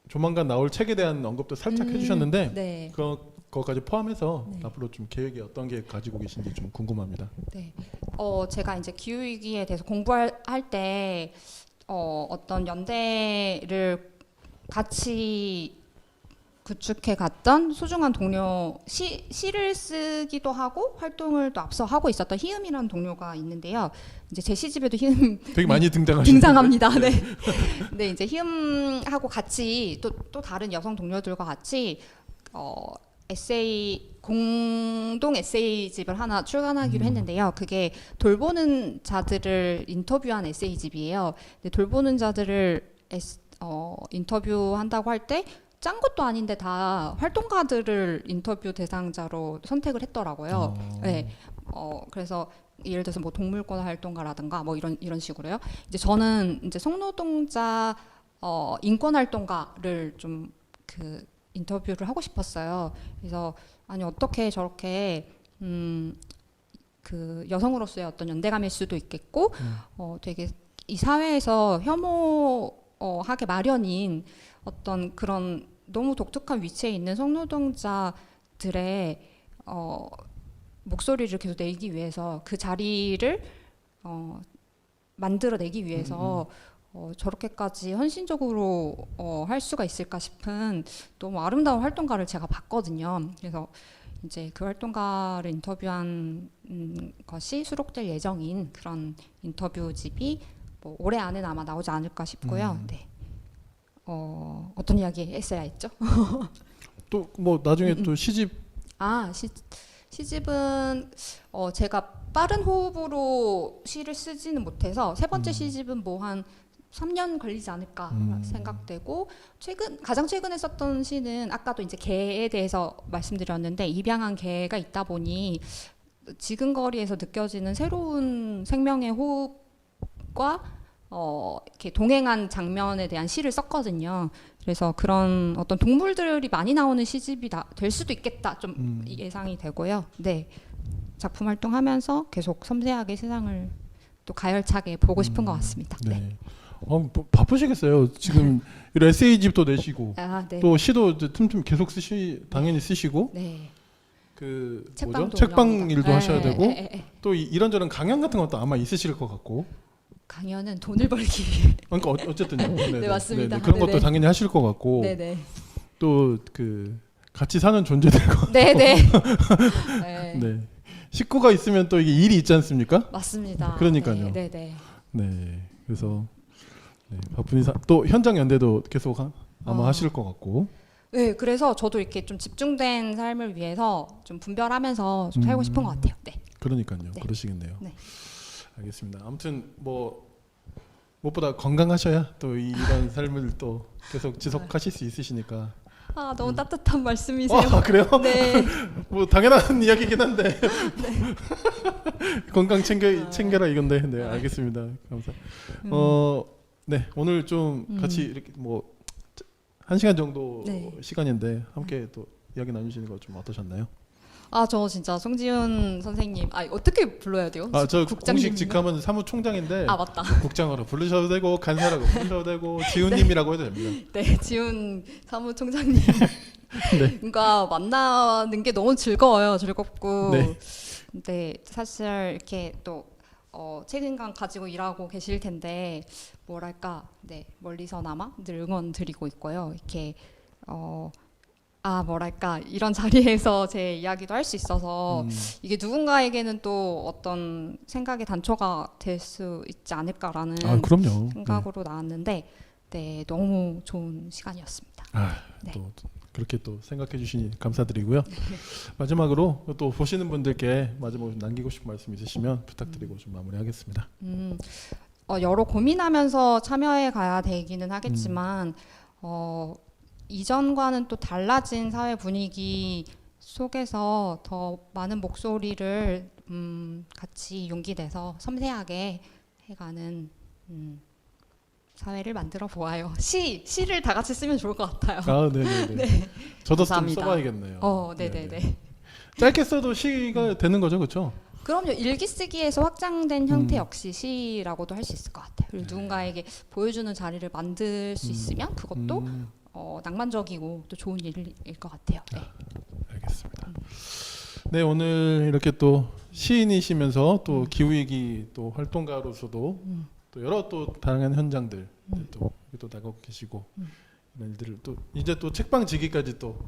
조만간 나올 책에 대한 언급도 살짝 해주셨는데 네. 그거까지 포함해서 네. 앞으로 좀 계획이 어떤 계획 가지고 계신지 좀 궁금합니다. 네. 제가 이제 기후위기에 대해서 공부할 때 어떤 연대를 같이 구축해 갔던 소중한 동료 시를 쓰기도 하고 활동을 또 앞서 하고 있었던 희음이라는 동료가 있는데요. 이제 제 시집에도 희음 되게 많이 등장하시는 등장합니다. 네. 네, 이제 희음하고 같이 또 다른 여성 동료들과 같이 공동 에세이집을 하나 출간하기로 했는데요. 그게 돌보는 자들을 인터뷰한 에세이집이에요. 근데 돌보는 자들을 인터뷰한다고 할 때 짠 것도 아닌데 다 활동가들을 인터뷰 대상자로 선택을 했더라고요. 네. 그래서 예를 들어서 뭐 동물권 활동가라든가 뭐 이런 식으로요. 이제 저는 이제 성노동자 인권 활동가를 좀 그 인터뷰를 하고 싶었어요. 그래서 아니 어떻게 저렇게 그 여성으로서의 어떤 연대감일 수도 있겠고 되게 이 사회에서 혐오하게 마련인 어떤 그런 너무 독특한 위치에 있는 성노동자들의 목소리를 계속 내기 위해서 그 자리를 만들어내기 위해서 저렇게까지 헌신적으로 할 수가 있을까 싶은 너무 아름다운 활동가를 제가 봤거든요. 그래서 이제 그 활동가를 인터뷰한 것이 수록될 예정인 그런 인터뷰집이 뭐 올해 안에는 아마 나오지 않을까 싶고요. 네. 어떤 이야기 했어야 했죠? 또 뭐 나중에 또 시집 시집은 제가 빠른 호흡으로 시를 쓰지는 못해서 세 번째 시집은 뭐 한 3년 걸리지 않을까 생각되고 가장 최근에 썼던 시는 아까도 이제 개에 대해서 말씀드렸는데 입양한 개가 있다 보니 지근거리에서 느껴지는 새로운 생명의 호흡과 이렇게 동행한 장면에 대한 시를 썼거든요. 그래서 그런 어떤 동물들이 많이 나오는 시집이 될 수도 있겠다 좀 예상이 되고요. 네, 작품 활동하면서 계속 섬세하게 세상을 또 가열차게 보고 싶은 것 같습니다. 네. 뭐 바쁘시겠어요. 지금 이런 에세이집도 내시고 네. 또 시도 이제 틈틈 계속 당연히 쓰시고 네. 그 책방도 책방 운영합니다. 일도 하셔야 되고 네. 또 이런저런 강연 같은 것도 아마 있으실 것 같고. 강연은 돈을 벌기 위해. 그러니까 어쨌든요. 네, 맞습니다. 그런 것도 네네. 당연히 하실 것 같고. 네네. 또 그 같이 사는 존재들과 네네. 네. 식구가 있으면 또 이게 일이 있지 않습니까? 맞습니다. 그러니까요. 네네. 네. 그래서 바쁜 또 현장 연대도 계속 아마 하실 것 같고. 네, 그래서 저도 이렇게 좀 집중된 삶을 위해서 좀 분별하면서 좀 살고 싶은 것 같아요. 네. 그러니까요. 네. 그러시겠네요. 네. 알겠습니다. 아무튼 뭐 무엇보다 건강하셔야 또 이런 삶을 또 계속 지속하실 수 있으시니까. 너무 따뜻한 말씀이세요. 그래요? 네. 뭐 당연한 이야기긴 한데 건강 챙겨라 이건데. 네, 알겠습니다. 감사. 네, 오늘 좀 같이 이렇게 뭐 1시간 정도 네. 시간인데 함께 또 이야기 나누시는 거 좀 어떠셨나요? 저 진짜 송지훈 선생님, 어떻게 불러야 돼요? 저 국장님인가? 공식 직함은 사무총장인데 맞다. 국장으로 부르셔도 되고 간사라고 부르셔도 되고 지훈님이라고 해도 됩니다. 네, 지훈 사무총장님과 만나는 게 너무 즐겁고. 네. 근데 사실 이렇게 또 책임감 가지고 일하고 계실 텐데 뭐랄까, 네, 멀리서나마 늘 응원 드리고 있고요. 이렇게 뭐랄까, 이런 자리에서 제 이야기도 할 수 있어서 이게 누군가에게는 또 어떤 생각의 단초가 될 수 있지 않을까라는 그럼요. 생각으로 나왔는데, 네, 너무 좋은 시간이었습니다. 네. 또 그렇게 또 생각해 주시니 감사드리고요. 마지막으로 또 보시는 분들께 마지막으로 남기고 싶은 말씀 있으시면 부탁드리고 좀 마무리하겠습니다. 여러 고민하면서 참여해 가야 되기는 하겠지만 이전과는 또 달라진 사회 분위기 속에서 더 많은 목소리를 같이 용기 내서 섬세하게 해가는 사회를 만들어 보아요. 시를 다 같이 쓰면 좋을 것 같아요. 네네네. 네. 저도 감사합니다. 좀 써봐야겠네요. 네네네. 짧게 써도 시가 되는 거죠, 그렇죠? 그럼요. 일기 쓰기에서 확장된 형태 역시 시라고도 할 수 있을 것 같아요. 그리고 누군가에게 보여주는 자리를 만들 수 있으면 그것도 낭만적이고 또 좋은 일일 것 같아요. 네. 알겠습니다. 네, 오늘 이렇게 또 시인이시면서 또 기후위기 또 활동가로서도 또 여러 또 다양한 현장들 또 나가고 계시고 이런 일들을 또 이제 또 책방지기까지 또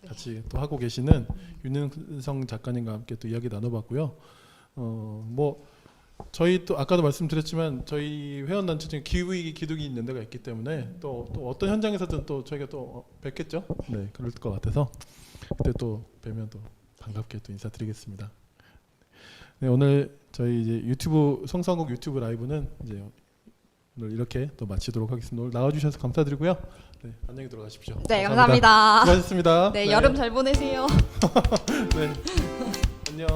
같이 또 하고 계시는 윤은성 작가님과 함께 또 이야기 나눠봤고요. 뭐 저희 또 아까도 말씀드렸지만 저희 회원단체 중에 기후위기 기둥이 있는 데가 있기 때문에 또 어떤 현장에서든 또 저희가 또 뵙겠죠. 네, 그럴 것 같아서 그때 또 뵈면 또 반갑게 또 인사드리겠습니다. 네, 오늘 저희 이제 유튜브 성성국 유튜브 라이브는 이제 오늘 이렇게 또 마치도록 하겠습니다. 오늘 나와주셔서 감사드리고요. 네, 안녕히 들어가십시오. 네, 감사합니다. 수고하셨습니다. 네, 여름 잘 보내세요. 네, 안녕.